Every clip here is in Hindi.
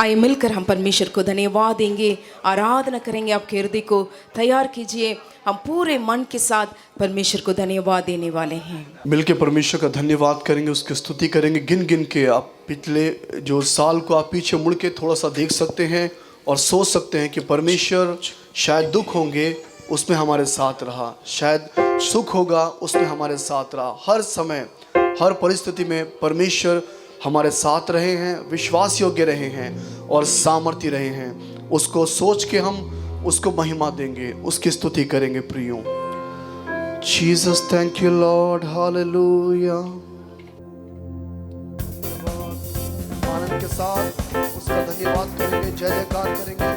आइए मिलकर हम परमेश्वर को धन्यवाद देंगे, आराधना करेंगे। आपके हृदय को तैयार कीजिए, हम पूरे मन के साथ परमेश्वर को धन्यवाद देने वाले हैं। मिलके परमेश्वर का धन्यवाद करेंगे, उसकी स्तुति करेंगे। गिन गिन के आप पिछले जो साल को आप पीछे मुड़ के थोड़ा सा देख सकते हैं और सोच सकते हैं कि परमेश्वर शायद दुख होंगे उसमें हमारे साथ रहा, शायद सुख होगा उसमें हमारे साथ रहा। हर समय हर परिस्थिति में परमेश्वर हमारे साथ रहे हैं, विश्वास योग्य रहे हैं और सामर्थ्य रहे हैं। उसको सोच के हम उसको महिमा देंगे, उसकी स्तुति करेंगे। प्रियो Jesus, thank you Lord, hallelujah. आनंद के साथ उसका धन्यवाद करेंगे, जय जयकार करेंगे।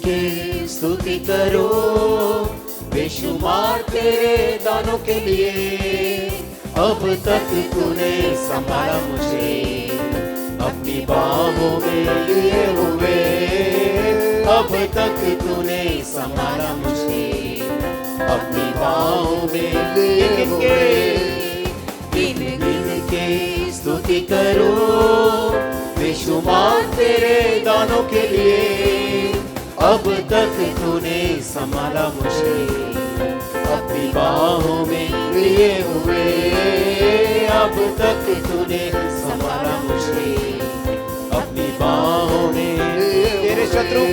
के स्तुति करो, बेशुमार तेरे दानों के लिए। अब तक तूने संभाला मुझे, अपनी बाहों में लिए हुए। अब तक तूने संभाला मुझे, अपनी बाहों में लिए हुए। गिन गिन के स्तुति करो, बेशुमार तेरे दानों के लिए। अब तक तूने संभाला मुझे, अपनी बाहों में लिए हुए। अब तक तूने संभाला मुझे, अपनी बाहों में। तेरे शत्रु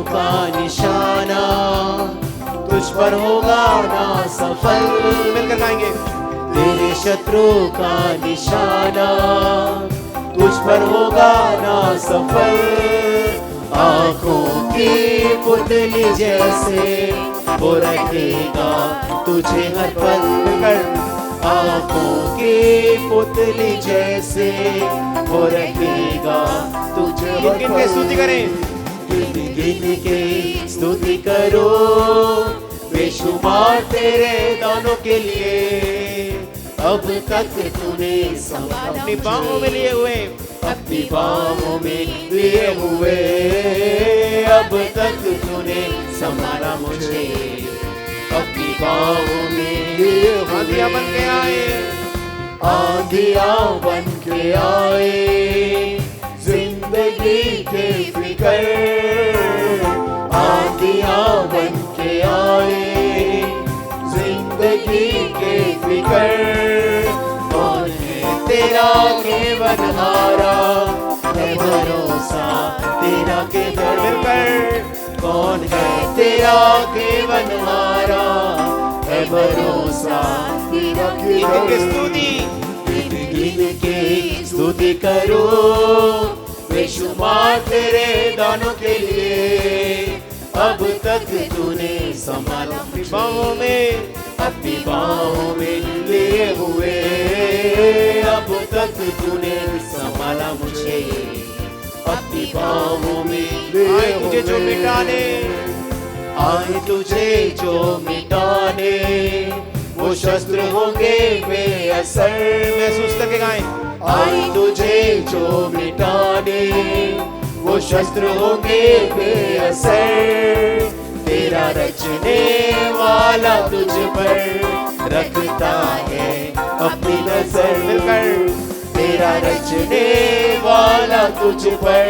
का निशाना तुझ पर होगा ना सफल। मिलकर गाएंगे। तेरे शत्रु का निशाना तुझ पर होगा ना सफल। आंखों की पुतली जैसे वो रखेगा तुझे हर पल। आंखों की पुतली जैसे वो रखेगा तुझे हर पल। गिन स्तुति करें, गिन गिन के स्तुति करो, बेशुमार तेरे दानों के लिए। अब तक तूने अपनी बाहों में लिए हुए, अपनी बाहों में लिए हुए। अब तक तूने संभाला मुझे, अपनी बाहों में लिए हुए। आंधियां बन के आए, आंधियां बन के आए, जिंदगी के फिकर। आंधियां बन के आए, जिंदगी के फिकर। तेरा केवनहारा है भरोसा, तेरा के दर पर। कौन है तेरा केवनहारा है भरोसा, तेरा के स्तुति। गिन के स्तुति करो, बेशुमार तेरे दानों के लिए। अब तक तूने संभाला अपनी बाहों में, अपनी बाहों में लिए हुए। अब तक तूने संभाला मुझे, अपनी बाहों में लिए हुए। तुझे जो मिटाने आए, तुझे जो मिटाने, वो शस्त्र होंगे बेअसर। महसूस करके गाएं। आए तुझे जो मिटाने, वो शस्त्र होंगे बेअसर। तेरा रचने वाला तुझ पर रखता है अपनी नजर। मिलकर तेरा रचने वाला तुझ पर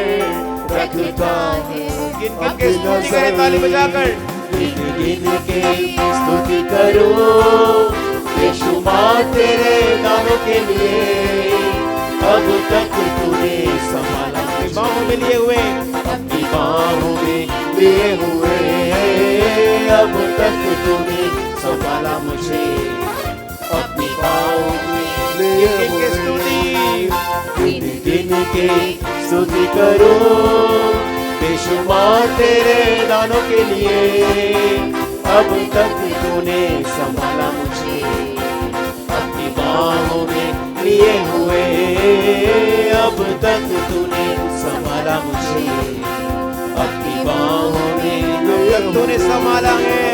रखता है। गिन गिन के स्तुति करें, ताली बजाकर। गिन गिन के स्तुति करो, बेशुमार तेरे दानों के लिए। अब तक तूने संभाला, अपनी बाहों में लिए हुए, अपनी बाहों में लिए हुए। अब तक तूने संभाला मुझे, अपनी बाहों में लिए हुए। गिन गिन के स्तुति करो, बेशुमार तेरे दानों के लिए। अब तक तूने संभाला मुझे, अपनी बाहों में लिए हुए। अब तक तूने संभाला मुझे, अपनी बाहों में लिए हुए। तूने संभाला है,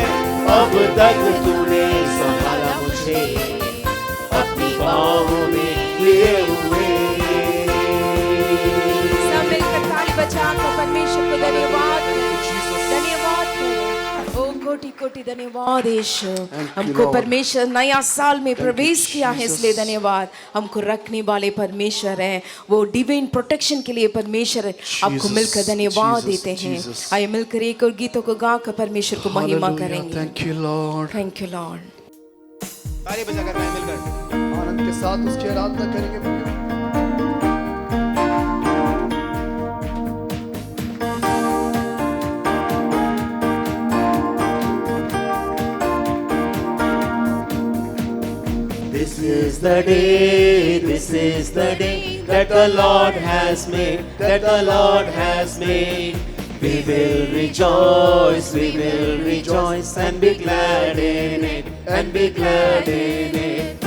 अब तक तूने संभाला मुझे, अपनी बाहों में लिए हुए। सब मिलकर ताली बजाकर परमेश्वर आपको धन्यवाद धन्यवाद ओ कोटि कोटि धन्यवाद यीशु हमको परमेश्वर नया साल में प्रवेश किया है इसलिए धन्यवाद हमको रखने वाले परमेश्वर हैं वो डिवाइन प्रोटेक्शन के लिए परमेश्वर आपको मिलकर धन्यवाद देते हैं आइए मिलकर एक और गीतों को गाकर परमेश्वर को महिमा करेंगे थैंक यू लॉर्ड ताली बजा कर मिलकर आनंद के साथ उसकी आराधना करेंगे This is the day that the Lord has made, that the Lord has made. We will rejoice and be glad in it, and be glad in it.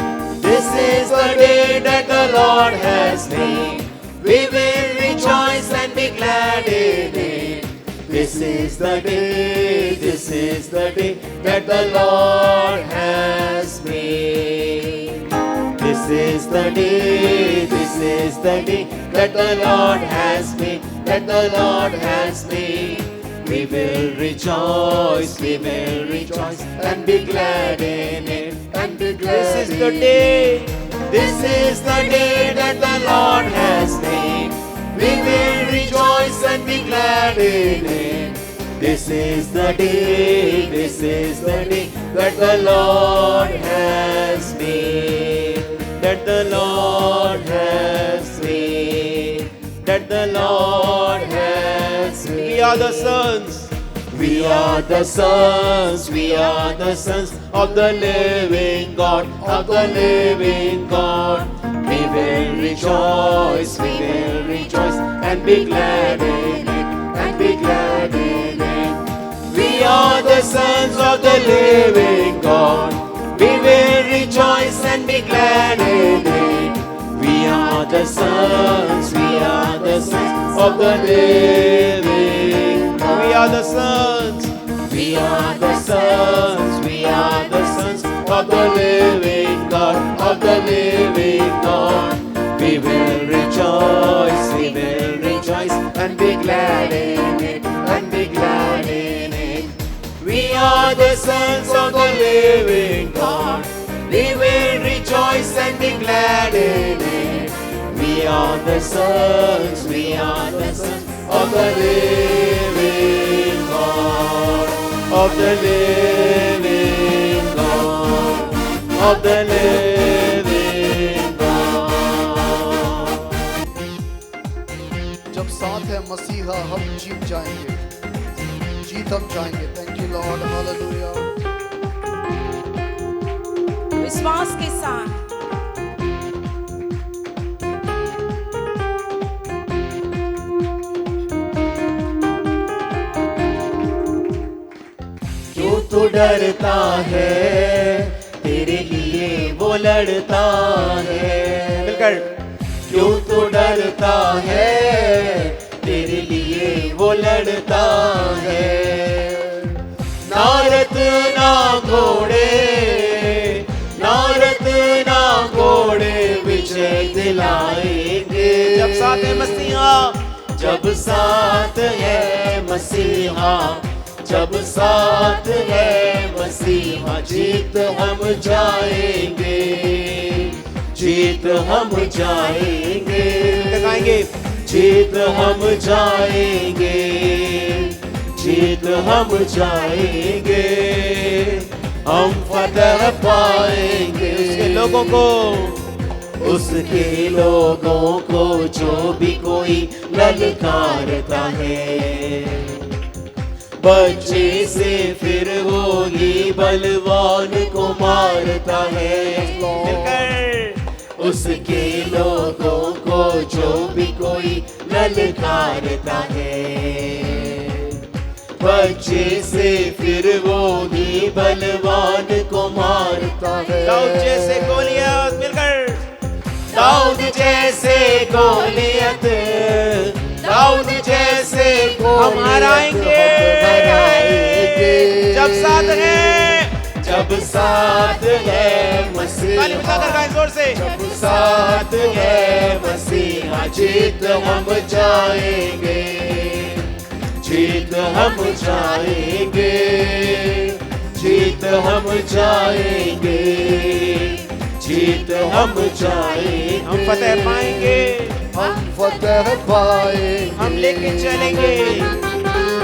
This is the day that the Lord has made. We will rejoice and be glad in it. This is the day that the Lord has made. This is the day that the Lord has made, that the Lord has made. We will rejoice and be glad in it, and be glad. This is the day that the Lord has made. We will rejoice and be glad in it. This is the day that the Lord has made, that the Lord has made, that the Lord has made. We are the sons, we are the sons, we are the sons of the living God, of the living God. We will rejoice and be glad in it, and be glad in it. We are the sons of the living God. We will rejoice and be glad in it. We are the sons of the living God. We are the sons, we are the sons, we are the sons of the living God, of the living God. We will rejoice and be glad in it, and be glad in it. We are the sons of the living God. We will rejoice and be glad in it. We are the sons, we are the sons of the living God, of the living God, of the living God. जब साथ है मसीहा हम जीत जाएंगे, जीत हम जाएंगे. Thank you Lord, hallelujah. विश्वास के साथ क्यों तू डरता है, तेरे लिए वो लड़ता है. मिलकर क्यों तू डरता है, तेरे लिए वो लड़ता है. ना रथ ना घोड़े, ना रथ ना घोड़े विजय दिलाएंगे. जब साथ है मसीहा, जब साथ है मसीहा, जब साथ है मसीहा, जीत हम जाएंगे, जीत हम जाएंगे. गाएंगे जीत हम जाएंगे, जीत हम जाएंगे. हम फतह पाएंगे उसके लोगों को, उसके लोगों को जो भी कोई ललकारता है. बच्चे से फिर होली बलवान को मारता है. मिलकर उसके लोगों को जो भी कोई ललकारता है. बच्चे से फिर होली बलवान को मारता है. दाऊद जैसे गोलियत, मिलकर दाऊद जैसे गोलियत, दाऊद जैसे हम हराएंगे. जब साथ है, जब साथ है मसीहा, जोर से. जब साथ है मसीहा, जीत हम जाएंगे, जीत हम जाएंगे, जीत हम जाएंगे, जीत हम जाएंगे, हम फतेह पाएंगे, हम फतेह पाएंगे, हम लेके चलेंगे,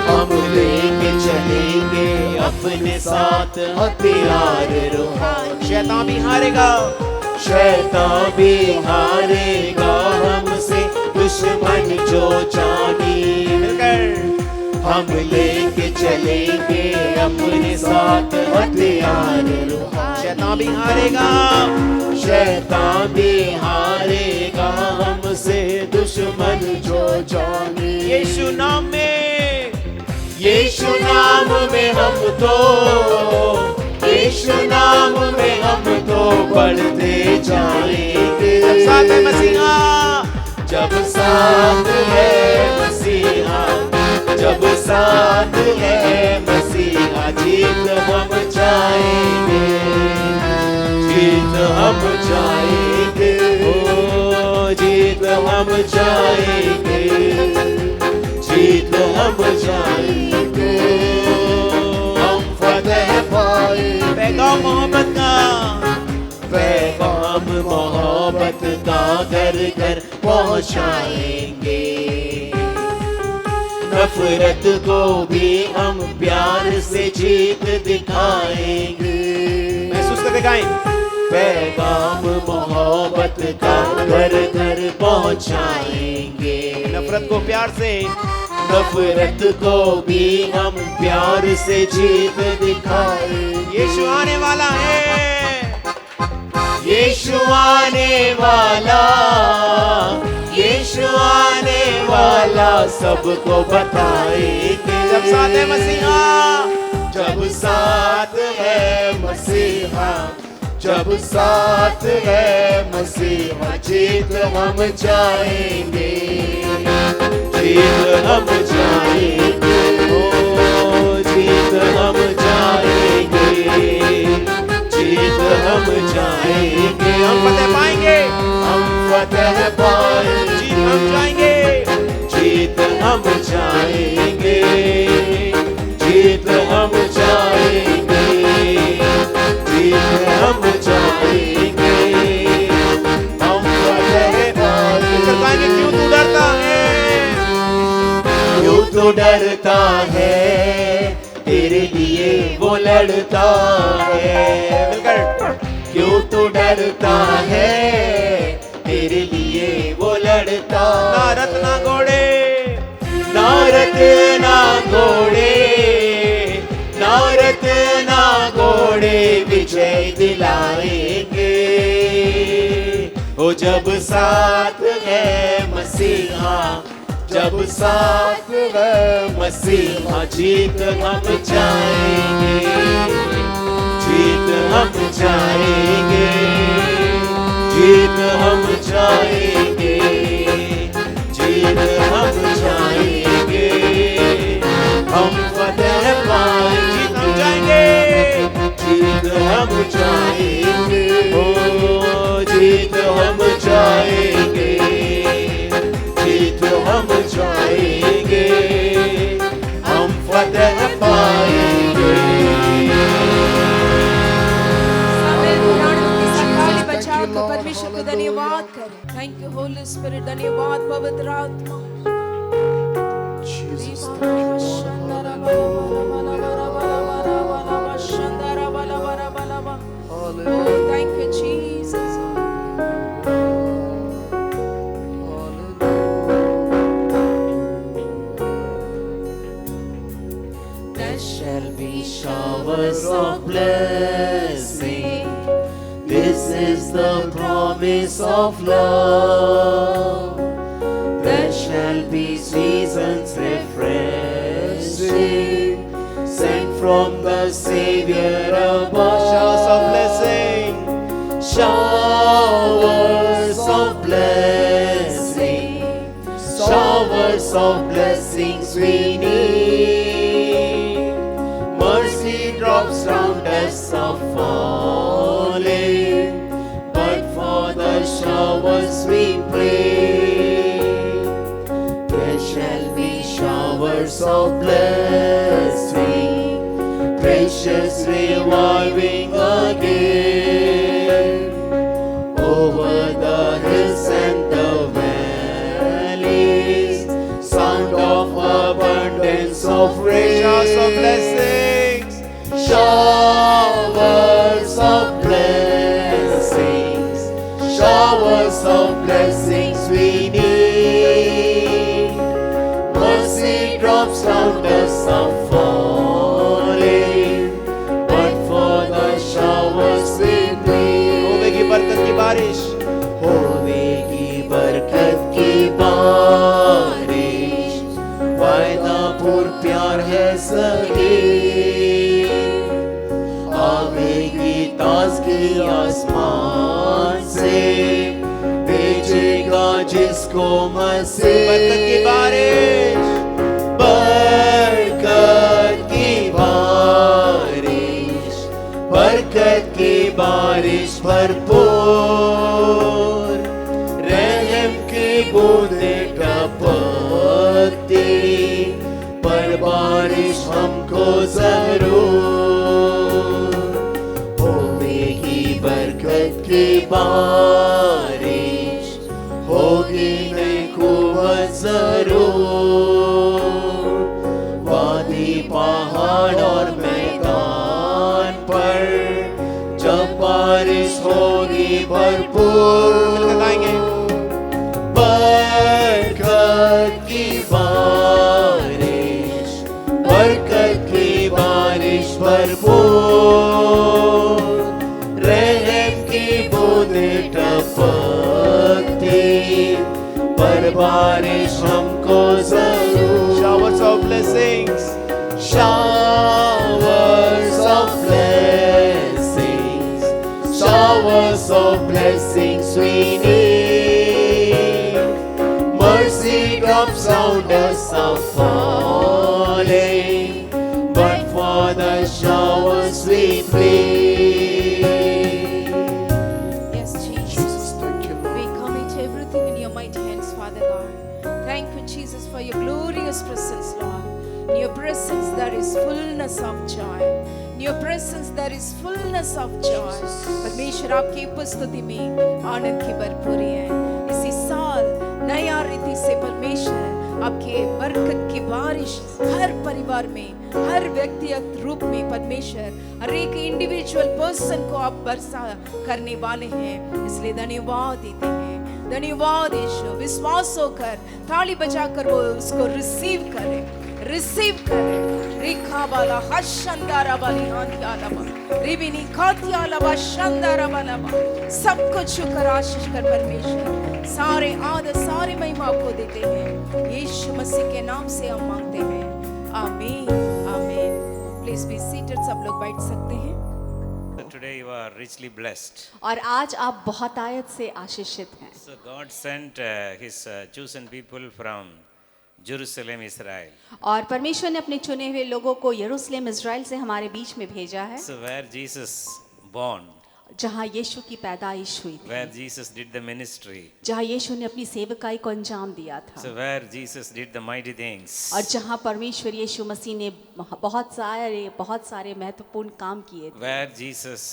हम लेके चलेंगे अपने साथ हथियार रूहानी। शैतान भी हारेगा, शैतान भी हारेगा हमसे दुश्मन जो जानी। मिलकर हम लेके चलेंगे अपने साथ हथियार रूहानी। शैतान भी हारेगा, शैतान भी हारेगा हमसे दुश्मन जो जानी। यीशु नाम में, यीशु नाम में हम तो, यीशु नाम में हम तो बढ़ते जाएंगे। जब साथ है मसीहा, जब साथ है मसीहा, जब साथ है मसीहा, जीत हम जाएंगे, जीत हम जाएंगे, ओ जीत हम जाएंगे, जीत हम जाएंगे, हम फतेह पाएंगे। पैगाम मोहब्बत का, पैगाम मोहब्बत का घर घर पहुंचाएंगे। नफरत को भी हम प्यार से जीत दिखाएंगे। महसूस कर दिखाएं। पैगाम मोहब्बत का घर घर पहुंचाएंगे। नफरत को प्यार से, नफरत को भी हम प्यार से जीत दिखाएंगे। यीशु आने वाला है, यीशु आने वाला, यीशु आने वाला सबको बताएंगे। जब साथ है मसीहा, जब साथ है मसीहा, जब साथ है मसीहा, जीत हम जाएंगे, जीत हम जाएंगे, ओ जीत हम जाएंगे, जीत हम जाएंगे। हम फतेह पाएंगे, हम फतेह पाएंगे, जीत हम जाएंगे, जीत हम जाएंगे, जीत हम जाएंगे, जीत हम जाएंगे, हम फतेह पाएंगे। सरकाएंगे। क्यों तू डरता है, क्यों तू डरता है, तेरे लिए वो लड़ता है। मिलकर क्यों तू डरता है, तेरे लिए वो लड़ता। ना रथ ना घोड़े, ना रथ ना घोड़े, ना रथ ना घोड़े विजय दिलाएंगे। ओ जब साथ है मसीहा, जब साथ है मसीहा, जीत हम जाएंगे, जीत हम जाएंगे, जीत हम जाएंगे, जीत हम जाएंगे, हम फतेह पाएंगे। जीत हम जाएंगे, जीत हम जाएंगे, ओ जीत हम जाएंगे, जीत हम जाएंगे, हम फतेह पाएंगे। परमेश्वर को धन्यवाद करें। थैंक यू होली स्पिरिट, धन्यवाद पवित्र आत्मा। Thank you Jesus. There shall be showers of blessing. This is the promise of love. There shall be seasons refreshing, sent from the Savior above. Showers of blessing, showers of blessing, showers of blessings we need. Mercy drops round us are falling, but for the showers we pray. There shall be showers of blessing, precious reviving again, over the hills and the valleys, sound of abundance of rain, showers of blessings, showers of blessings, showers of blessings we need. Mercy drops down the sun falling, but for the showers we need. होवेगी बरकत की बारिश, होवेगी बरकत की बारिश, वायदा पुर प्यार है सही, आवेगी ताज़गी आसमान से, भेजेगा जिसको मसीह। बरकत की बारिश, बरकत की बारिश, बरकत की बारिश भरपूर, रहम की बूंदें टपकती, पर बारिश हमको जरूर। होगी बरकत की बारिश, होगी नई कुव्वत जरूर, वादी पहाड़ और मैदान पर जब बारिश होगी भरपूर, लगाएंगे बरकत की बारिश, बरकत की बारिश भरपूर, रहम की बूंदें टपकती, पर बारिश हमको जरूर। Showers of blessings, showers of blessings, showers of blessings we need. Mercy drops on us are falling, but for the showers we plead. Yes, Jesus. Jesus, thank you, Lord. We commit everything in your mighty hands, Father God. Thank you, Jesus, for your glorious presence, Lord. In your presence there is fullness of joy. In your presence there is fullness of joy. परमेश्वर आपकी उपस्थिति में आनंद की भरपूरी है। इसी साल नया रीति से परमेश्वर आपके बरकत की बारिश हर परिवार में, हर व्यक्तिगत रूप में परमेश्वर हर एक इंडिविजुअल पर्सन को आप वर्षा करने वाले हैं, इसलिए धन्यवाद देते हैं। धन्यवाद यीशु। विश्वास होकर ताली बजाकर वो उसको रिसीव करें। रिखा वाला हशंदारा वाली आंधियाला बा रिबिनी खातियाला बा शंदारा वाला बा सब कुछ शुक्र आशीष कर परमेश्वर सारे आदर सारे महिमा आपको देते हैं, यीशु मसीह के नाम से हम मांगते हैं, आमीन आमीन। प्लीज बी सीटेड, सब लोग बैठ सकते हैं। Today you are richly blessed. और आज आप बहुत आयत से आशीषित हैं। So God sent His chosen people from Jerusalem, Israel. और परमेश्वर ने अपने चुने हुए लोगों को यरूशलेम इज़राइल से हमारे बीच में भेजा है, So where Jesus born, जहाँ यीशु की पैदाइश हुई थी, where Jesus did the ministry, जहाँ यीशु ने अपनी सेवकाई को अंजाम दिया था, so where Jesus did the mighty things, और जहाँ परमेश्वर यीशु मसीह ने बहुत सारे महत्वपूर्ण काम किए थे, where Jesus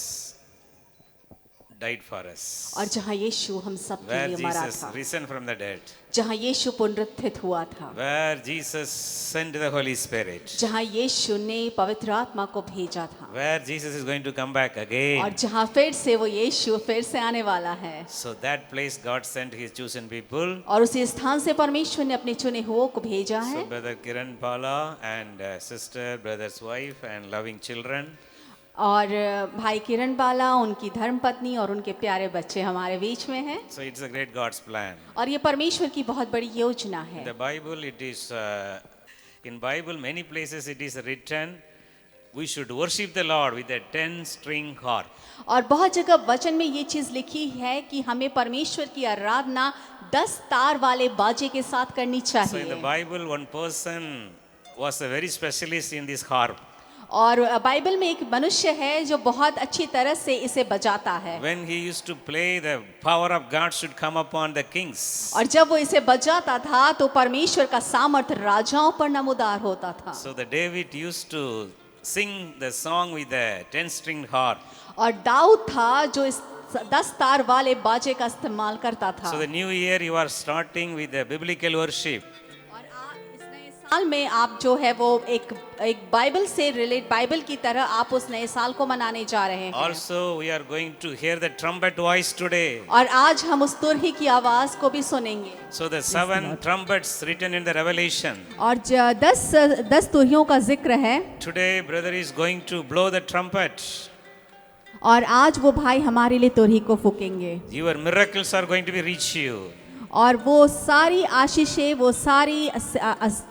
died for us, और जहाँ यीशु हम सब के where लिए मरा Jesus था, risen from the dead, जहाँ यीशु पुनरुत्थित हुआ था, where Jesus sent the Holy Spirit, जहाँ यीशु ने पवित्र आत्मा को भेजा था, where Jesus is going to come back और again. जहाँ फिर से वो यीशु फिर से आने वाला है, So that place God sent His chosen people. और उसी स्थान से परमेश्वर ने अपने चुने हुओं को भेजा है। So Brother Kiran Pala and sister, brother's wife and loving children. और भाई किरण बाला, उनकी धर्मपत्नी और उनके प्यारे बच्चे हमारे बीच में हैं, So it's a great God's plan. और ये परमेश्वर की बहुत बड़ी योजना In है। the Bible, it is in Bible many places it is written we should worship the Lord with a 10-string harp. और बहुत जगह वचन में ये चीज लिखी है कि हमें परमेश्वर की आराधना 10 तार वाले बाजे के साथ करनी So in the चाहिए। Bible, one person was a very specialist in this harp. और बाइबल में एक मनुष्य है जो बहुत अच्छी तरह से इसे बजाता है। When he used to play, the power of God should come upon the kings. और जब वो इसे बजाता था तो परमेश्वर का सामर्थ्य राजाओं पर नमूदार होता था। So the David used to sing the song with the 10-stringed harp. और दाऊद था जो इस 10 तार वाले बाजे का इस्तेमाल करता था। So the new year you are starting with the biblical worship. और इस नए साल में आप जो है वो एक बाइबल से रिलेट बाइबल की तरह आप उस नए साल को मनाने जा रहे हैं। Also we are going to hear the trumpet voice today. और आज हम उस तुरही की आवाज को भी सुनेंगे। So the 7 trumpets written in the Revelation. और 10 तुरहियों का जिक्र है। Today brother is going to blow the trumpet. और आज वो भाई हमारे लिए तुरही को फूकेंगे। Your miracles are going to be reach you. और वो सारी आशीषें, वो सारी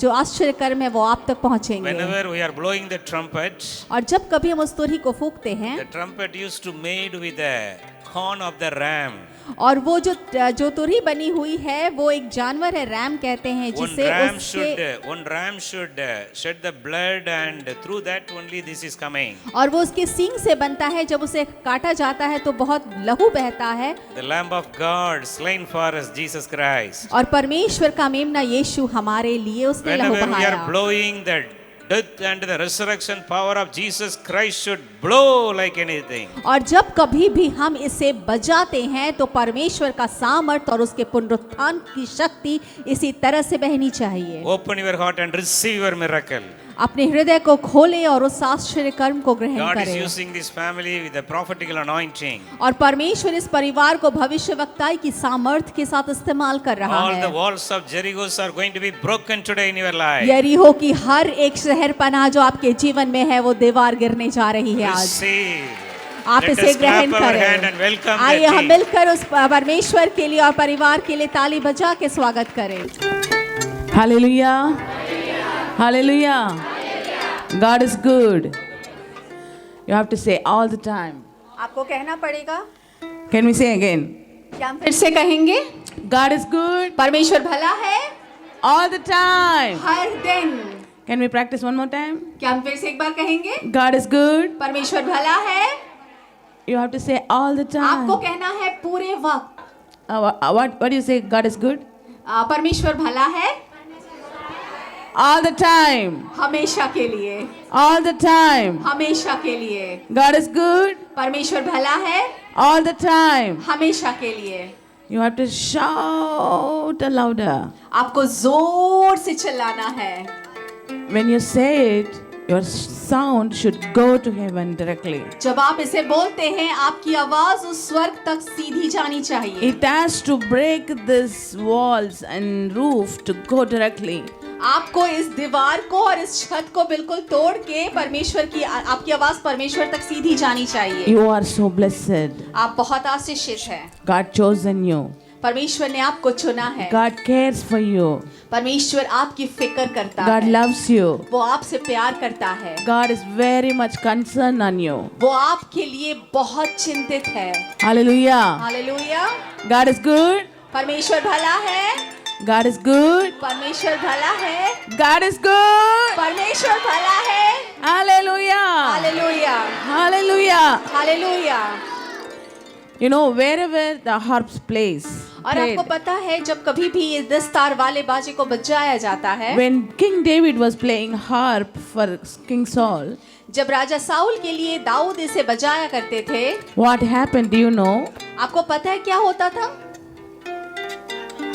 जो आश्चर्य कर्म है वो आप तक पहुंचेंगे। Whenever we are blowing the trumpet, और जब कभी हम उस तुरही को फूकते हैं, the trumpet used to made with the horn of the ram. और वो जो तुरही बनी हुई है वो एक जानवर है, रैम कहते हैं, जिसे One ram should shed the blood, and through that only this is coming. और वो उसके सींग से बनता है, जब उसे काटा जाता है तो बहुत लहू बहता है। The Lamb of God slain for us, Jesus Christ. और परमेश्वर का मेमना यीशु हमारे लिए उसने लहू Whenever we are बहाया। blowing the death and the resurrection power of Jesus Christ should blow like anything. और जब कभी भी हम इसे बजाते हैं तो परमेश्वर का सामर्थ और उसके पुनरुत्थान की शक्ति इसी तरह से बहनी चाहिए। Open your heart and receive your miracle. अपने हृदय को खोले और उस आश्चर्य कर्म को ग्रहण God is करें। using this family with a prophetical anointing. और परमेश्वर इस परिवार को भविष्यवक्ताई की सामर्थ के साथ इस्तेमाल कर रहा All the है। walls of Jericho are going to be broken today in your life. यरीहो की हर एक शहर पनाह जो आपके जीवन में है वो दीवार गिरने जा रही है आज। Receive. आप Let इसे us ग्रहण clap our hand and करें। welcome आइए the हम team. मिलकर उस परमेश्वर के लिए और परिवार के लिए ताली बजा के स्वागत करें। Hallelujah. Hallelujah. God is good. You have to say all the time. आपको कहना पड़ेगा। Can we say again? क्या हम फिर से कहेंगे? God is good परमेश्वर भला है all the time. हर दिन। Can we practice one more time? क्या हम फिर से एक बार कहेंगे? God is good. परमेश्वर भला है। You have to say all the time. आपको कहना है पूरे वक्त। What do you say? God is good? परमेश्वर भला है All the time. हमेशा के लिए। All the time. हमेशा के लिए। God is good परमेश्वर भला है all the time. हमेशा के लिए। You have to shout louder. आपको जोर से चिल्लाना है। When you say it, your sound should go to heaven directly. जब आप इसे बोलते हैं आपकी आवाज उस स्वर्ग तक सीधी जानी चाहिए। It has to break these walls and roof to go directly. आपको इस दीवार को और इस छत को बिल्कुल तोड़ के परमेश्वर की आपकी आवाज परमेश्वर तक सीधी जानी चाहिए। You are so blessed. आप बहुत आशीषित हैं। God chosen you. परमेश्वर ने आपको चुना है। God cares for you. परमेश्वर आपकी फिक्र करता God है। loves you. वो आपसे प्यार करता है। God is very much concerned on you. वो आपके लिए बहुत चिंतित है। Hallelujah. Hallelujah. God is good. परमेश्वर भला है। God is good. परमेश्वर भला है। God is good. परमेश्वर भला है। Hallelujah. Hallelujah. Hallelujah. Hallelujah. You know, wherever the harps plays, और played, आपको पता है जब कभी भी इस 10 तार वाले बाजे को बजाया जाता है, when King David was playing harp for King Saul, जब राजा साउल के लिए दाऊद इसे बजाया करते थे, what happened? Do you know? आपको पता है क्या होता था?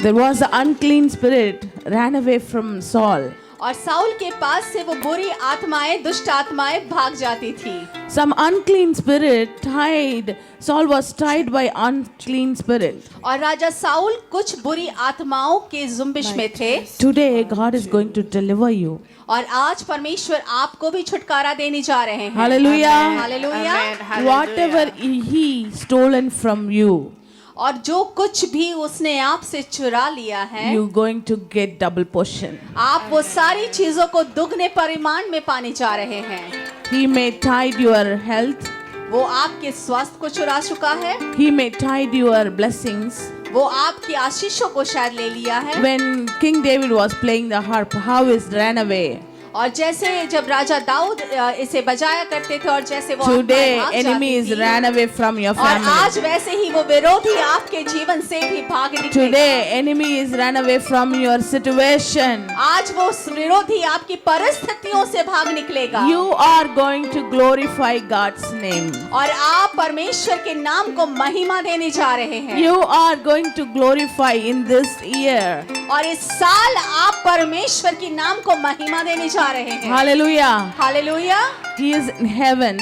There was an unclean spirit ran away from Saul. और साउल के पास से वो बुरी आत्माएं, दुष्ट आत्माएं भाग जाती थी। Some unclean spirit tied, Saul was tied by unclean spirit. और राजा साउल कुछ बुरी आत्माओं के जुम्बिश में थे। Today God is going to deliver you. और आज परमेश्वर आपको भी छुटकारा देने जा रहे हैं। Hallelujah. Hallelujah. Whatever he stolen from you, और जो कुछ भी उसने आपसे चुरा लिया है, you're going to get double portion. आप वो सारी चीजों को दुगने परिमाण में पाने जा रहे हैं। He may tied your health. वो आपके स्वास्थ्य को चुरा चुका है। He may tied your blessings. वो आपकी आशीषों को शायद ले लिया है। When King David was playing the harp, how is ran away? और जैसे जब राजा दाऊद इसे बजाया करते थे और जैसे वो Today, आत्माएं भाग जाती enemies थी, ran away from your और family. आज वैसे ही वो विरोधी आपके जीवन से भी भाग निकले। Today, enemies ran away from your situation. आज वो विरोधी आपकी परिस्थितियों से भाग निकलेगा। You are going to glorify God's name. और आप परमेश्वर के नाम को महिमा देने जा रहे हैं। You are going to glorify in this year. और इस साल आप परमेश्वर की नाम को महिमा देने जा रहे हैं। Hallelujah. Hallelujah. He is in heaven.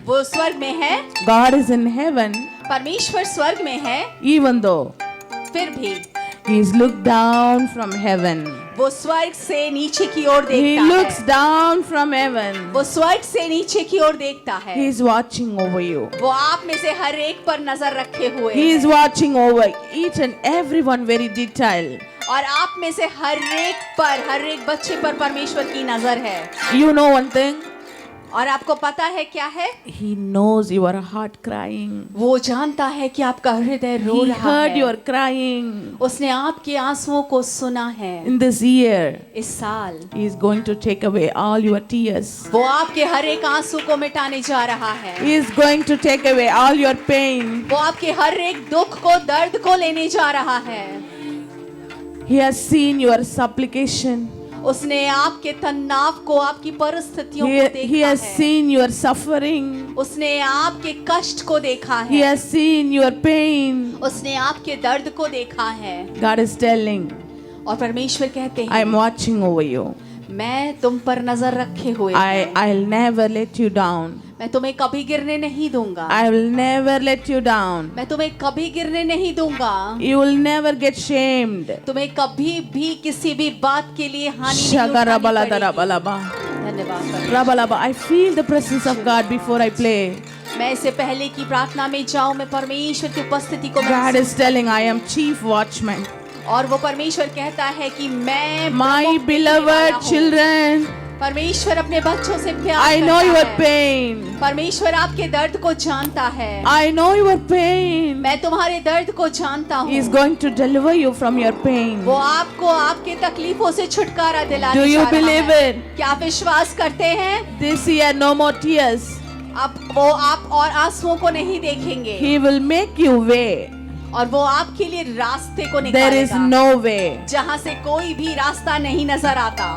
वो स्वर्ग में है, God is in heaven. परमेश्वर स्वर्ग में है, Even though फिर भी He is looked down from heaven. वो स्वर्ग से नीचे की ओर He देखता looks है। down from heaven. वो स्वर्ग से नीचे की ओर देखता है। He is watching over you. वो आप में से हर एक पर नजर रखे हुए He is है। watching over each and everyone very detailed. और आप में से हर एक बच्चे पर परमेश्वर की नजर है। You know one thing? और आपको पता है क्या है? He knows your heart crying. वो जानता है कि आपका हृदय रो He रहा heard है। your crying. उसने आपके आंसुओं को सुना है। In this year, इस साल He is going to take away all your tears. वो आपके हर एक आंसू को मिटाने जा रहा है। He is going to take away all your pain. वो आपके हर एक दुख को, दर्द को लेने जा रहा है। He has seen your supplication. उसने आपके तनाव को, आपकी परिस्थितियों को He देखा has है। seen your suffering. उसने आपके कष्ट को देखा He है। has seen your pain. उसने आपके दर्द को देखा है। God is telling, और परमेश्वर कहते I हैं, am watching over you. मैं तुम पर नजर रखे हुए I'll never let you down. मैं तुम्हें कभी गिरने नहीं दूंगा। I will never let you down. मैं तुम्हें कभी गिरने नहीं दूंगा। You will never get shamed. तुम्हें कभी भी किसी भी बात के लिए हानि नहीं Shagarabala उठानी पड़ेगी। darabalaba. धन्यवाद परमेश्वर। Rabalaba. I feel the presence of God before I play. मैं इससे पहले की प्रार्थना में जाऊं, मैं परमेश्वर की उपस्थिति को God महसूस is telling, I am chief watchman. और वो परमेश्वर कहता है कि मैं My प्रमुख देखने वाला beloved हूं। children, परमेश्वर अपने बच्चों से प्यार I know करता your है। pain. परमेश्वर आपके दर्द को जानता है। I know your pain. मैं तुम्हारे दर्द को जानता He is हूँ। going to deliver you from your pain. वो आपको आपके तकलीफों से छुटकारा दिलाने Do you जा रहा believe है। it? क्या आप विश्वास करते हैं? This year, no more tears. अब वो आप और आंसुओं को नहीं देखेंगे He will make you way. और वो आपके लिए रास्ते को There is निकालेगा no way. जहाँ से कोई भी रास्ता नहीं नजर आता।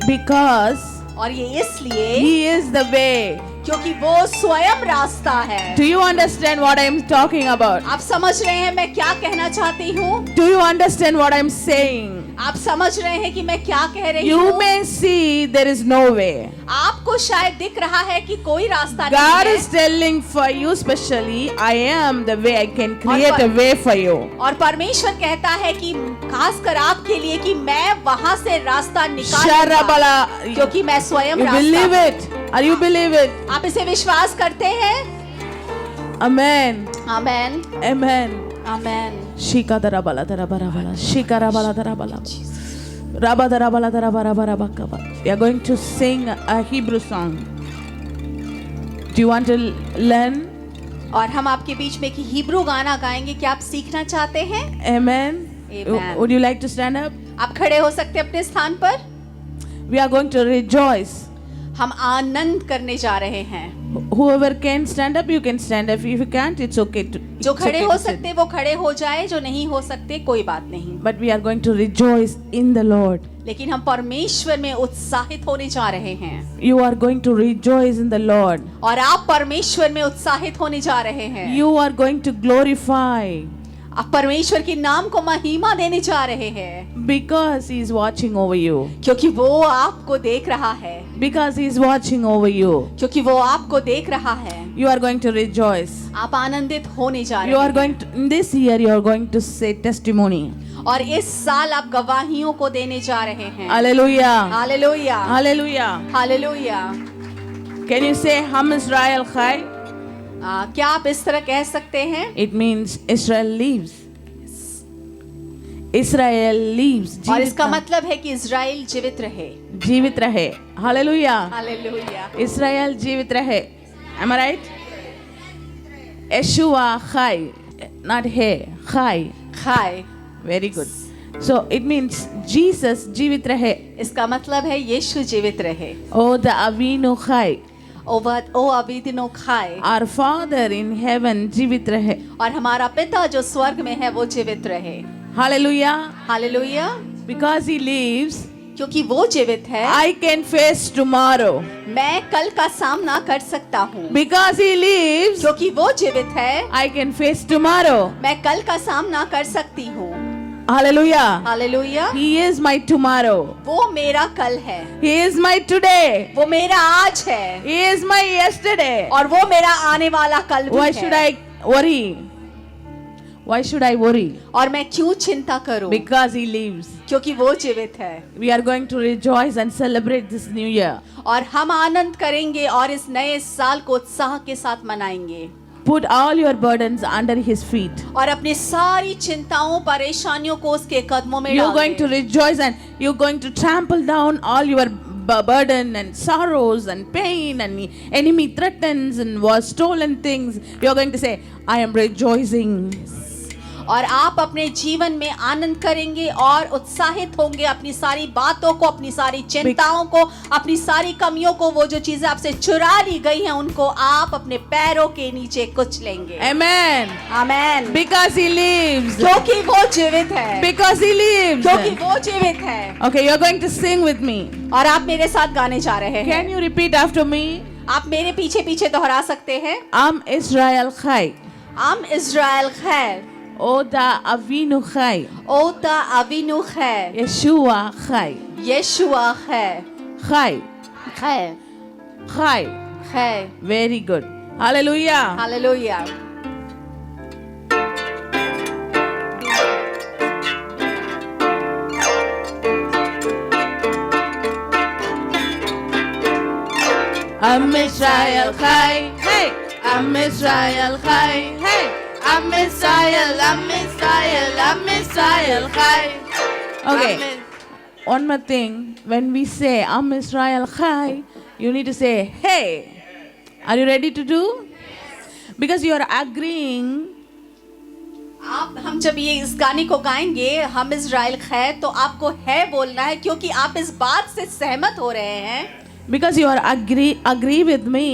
Because और ये इसलिए He is the way. क्योंकि वो स्वयं रास्ता है। Do you understand what I am talking about? आप समझ रहे हैं मैं क्या कहना चाहती हूँ? Do you understand what I am saying? आप समझ रहे हैं कि मैं क्या कह रही You हूँ? may see there is no way. आपको शायद दिख रहा है कि कोई रास्ता God नहीं is है। telling for you specially, I am the way. I can create a way for you. और परमेश्वर कहता है कि खासकर आपके लिए कि मैं वहां से रास्ता निकालूंगा Sharabala. क्योंकि मैं स्वयं You रास्ता believe हूँ। it? Are you believe it? आप इसे विश्वास करते हैं? Amen. Amen Amen. Amen. Shikadarabala darabarabala. Shikarabala darabala. Rabadarabala darabarabakaba. We are going to sing a Hebrew song. Do you want to learn? और हम आपके बीच में एक हिब्रू गाना गाएंगे। क्या आप सीखना चाहते हैं? Amen. Amen. Would you like to stand up? आप खड़े हो सकते हैं अपने स्थान पर। We are going to rejoice. हम आनंद करने जा रहे हैं। Whoever can stand up, you can stand up. If you can't, it's okay to. जो it's खड़े okay हो to sit. सकते वो खड़े हो जाए, जो नहीं हो सकते कोई बात नहीं। But we are going to rejoice in the Lord. लेकिन हम परमेश्वर में उत्साहित होने जा रहे हैं। You are going to rejoice in the Lord. और आप परमेश्वर में उत्साहित होने जा रहे हैं। You are going to glorify आप परमेश्वर के नाम को महिमा देने जा रहे हैं because He is watching over you. क्योंकि वो आपको देख रहा है। Because He is watching over you. क्योंकि वो आपको देख रहा है। You are going to rejoice. आप आनंदित होने जा रहे You are हैं। going to, in this year, you are going to say testimony. और इस साल आप गवाहियों को देने जा रहे हैं। Hallelujah. Hallelujah Hallelujah. Hallelujah. Can you say Ham Israel Chai? क्या आप इस तरह कह सकते हैं? It means Israel lives. Israel lives. और इसका जीवित मतलब है कि इज़राइल जीवित रहे। जीवित रहे. Hallelujah. हालेलुया। Israel जीवित रहे. Am I right? Yeshua Chai, not He. Chai. खाए। Very good. So it means Jesus जीवित रहे. इसका मतलब है यीशु जीवित रहे. Oda Avinu Chai. ओ अबीदिनो खाए. Our Father in heaven जीवित रहे. और हमारा पिता जो स्वर्ग में है वो जीवित रहे. Hallelujah. Hallelujah. Because he lives, क्योंकि वो जीवित है, I can face tomorrow. मैं कल का सामना कर सकता हूँ. Because he lives, क्योंकि वो जीवित है, I can face tomorrow. मैं कल का सामना कर सकती हूँ. Hallelujah. Hallelujah. He is my tomorrow. वो मेरा कल है. He is my today. वो मेरा आज है. He is my yesterday. और वो मेरा आने वाला कल भी Why है. should I worry? Why should I worry? और मैं क्यों चिंता करूं? Because he lives. क्योंकि वो जीवित है. We are going to rejoice and celebrate this new year. और हम आनंद करेंगे और इस नए साल को उत्साह के साथ मनाएंगे. Put all your burdens under his feet. और अपनी सारी चिंताओं परेशानियों को उसके कदमों में You're डाल going दें. to rejoice and you're going to trample down all your burden and sorrows and pain and enemy threatens and was stolen things. You're going to say, I am rejoicing. और आप अपने जीवन में आनंद करेंगे और उत्साहित होंगे. अपनी सारी बातों को, अपनी सारी चिंताओं को, अपनी सारी कमियों को, वो जो चीजें आपसे चुरा ली गई हैं उनको आप अपने पैरों के नीचे कुचल लेंगे. Amen. Amen. Because he lives. क्योंकि वो जीवित है. Because he lives. क्योंकि वो जीवित है. Okay, you're going to sing with me. और आप मेरे साथ गाने जा रहे हैं. Can you repeat after me? आप मेरे पीछे पीछे दोहरा सकते हैं. Am Israel Chai. हम इज़राइल खैर. Oda Avinu Chai. ओता अविनु खैर. Yeshua Chai. यीशुआ खैर. Chai. खैर. Chai. खैर. Very good. Hallelujah. Hallelujah. Am Israel Chai. Hey. Am Israel Chai. Hey. Am Israel. Am Israel. Am Israel Chai. Okay. One more thing. When we say Am Israel Chai, you need to say Hey. Are you ready to do? Because you are agreeing. आप हम जब ये इस गाने को गाएंगे हम इज़राइल खैर, तो आपको है बोलना है क्योंकि आप इस बात से सहमत हो रहे हैं. Because you are agree with me,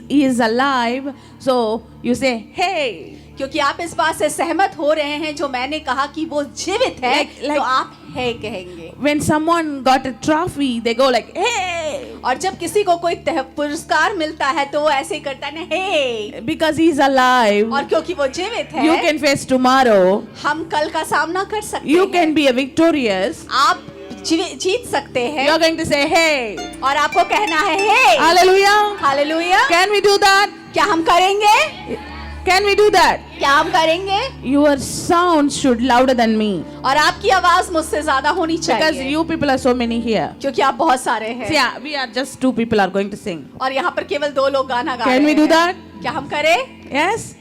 he is alive. So you say Hey. क्योंकि आप इस बात से सहमत हो रहे हैं जो मैंने कहा कि वो जीवित है. Like- तो आप है कहेंगे. When someone got a trophy, they go like Hey. और जब किसी को कोई पुरस्कार मिलता है तो वो ऐसे करता है ना, हे. Because he's alive. और क्योंकि वो जीवित है, You can face tomorrow. हम कल का सामना कर सकते You हैं. can be a victorious. आप जीत सकते हैं. You're going to say Hey. और आपको कहना है हे. Hallelujah. Hallelujah. Can we do that? क्या हम करेंगे? Can we do that? क्या हम करेंगे? Your sound should louder than me. और आपकी आवाज मुझसे ज्यादा होनी Because चाहिए. you people are so many here. क्योंकि आप बहुत सारे हैं. So yeah, we are just 2 people are going to sing. और यहाँ पर केवल 2 लोग गाना गा Can रहे we do हैं. that? क्या हम करें? Yes?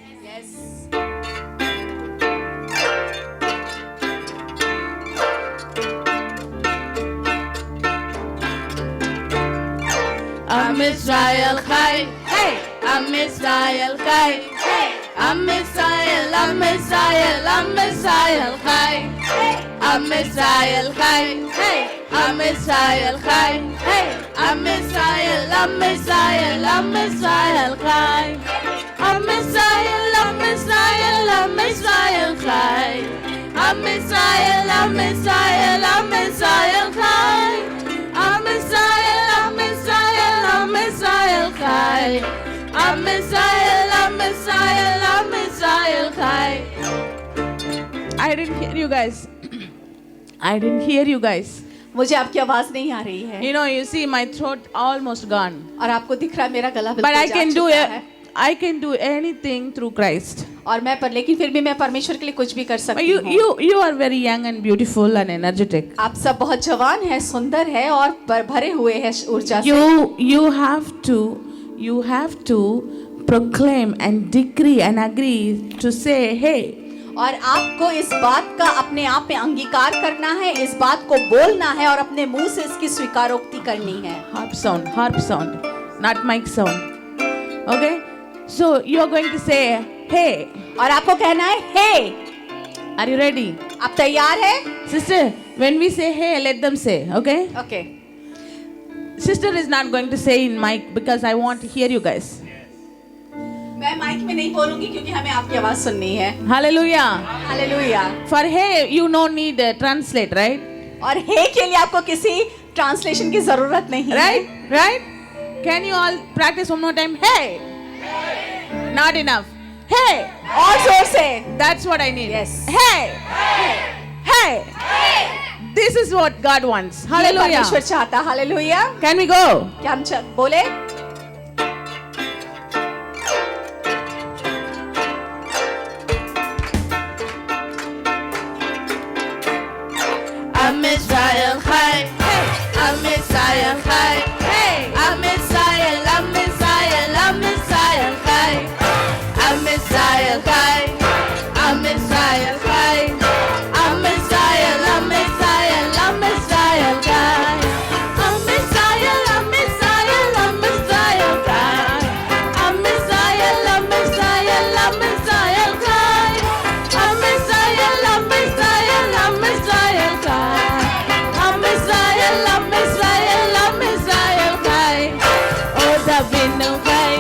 Am Israel Chai. Hey. Am Israel Chai. Hey. Am Israel. Am Israel. Am Israel Chai. Am Israel Chai. Hey. Am Israel Chai. Hey. Am Israel. Am Israel. Am Israel Chai. Am Israel. Am Israel. Am Israel Chai. Am Israel. Am Israel. Am Israel Chai. Am Israel. Am Israel. Am Israel Chai. Am Israel. Am Israel. Am Israel Chai. I didn't hear you guys. I didn't hear you guys. मुझे आपकी आवाज नहीं आ रही है. You know, you see, my throat almost gone. और आपको दिख रहा है मेरा गला But बिल्कुल I जा can do चुका it. है. I can do anything through Christ. और मैं पर लेकिन फिर भी मैं परमेश्वर के लिए कुछ भी कर But सकती you, हूँ. you are very young and beautiful and energetic. आप सब बहुत जवान हैं, सुंदर है और भरे हुए हैं ऊर्जा से. You have to proclaim and decree and agree to say, hey. और आपको इस बात का अपने आप में अंगीकार करना है, इस बात को बोलना है और अपने मुंह से इसकी स्वीकारोक्ति करनी है. Harp sound, not mic sound. Okay? So you are going to say, hey. और आपको कहना है हे. Are you ready? आप तैयार है? Sister, when we say hey, let them say, okay? Okay Sister is not going to say in mic because I want to hear you guys. मैं माइक में नहीं बोलूंगी क्योंकि हमें आपकी आवाज सुननी है। Hallelujah. Hallelujah. For hey, you no need translate, right? और हे के लिए आपको किसी ट्रांसलेशन की जरूरत नहीं है। Right? Right? Can you all practice one more time? Hey. Not enough. Hey. और जोर से। That's what I need. Yes. Hey. Hey. This is what God wants. ये Hallelujah. परमेश्वर चाहता। हालेलुया। Can we go? क्या हम बोले? I'm Israel Chai. I'm Israel Chai. I'm Israel. I'm Israel. I'm Israel Chai. I'm Israel Chai. I'm Israel Chai. I'm Israel. I'm Israel. I'm Israel Chai. I'm Israel. I'm Israel. I'm Israel Chai. I'm Israel. I'm Israel. I'm Israel Chai. I'm Israel. I'm Israel. I'm Israel Chai. I'm Israel. I'm Israel. I'm Israel Chai. Oh Davinu Chai.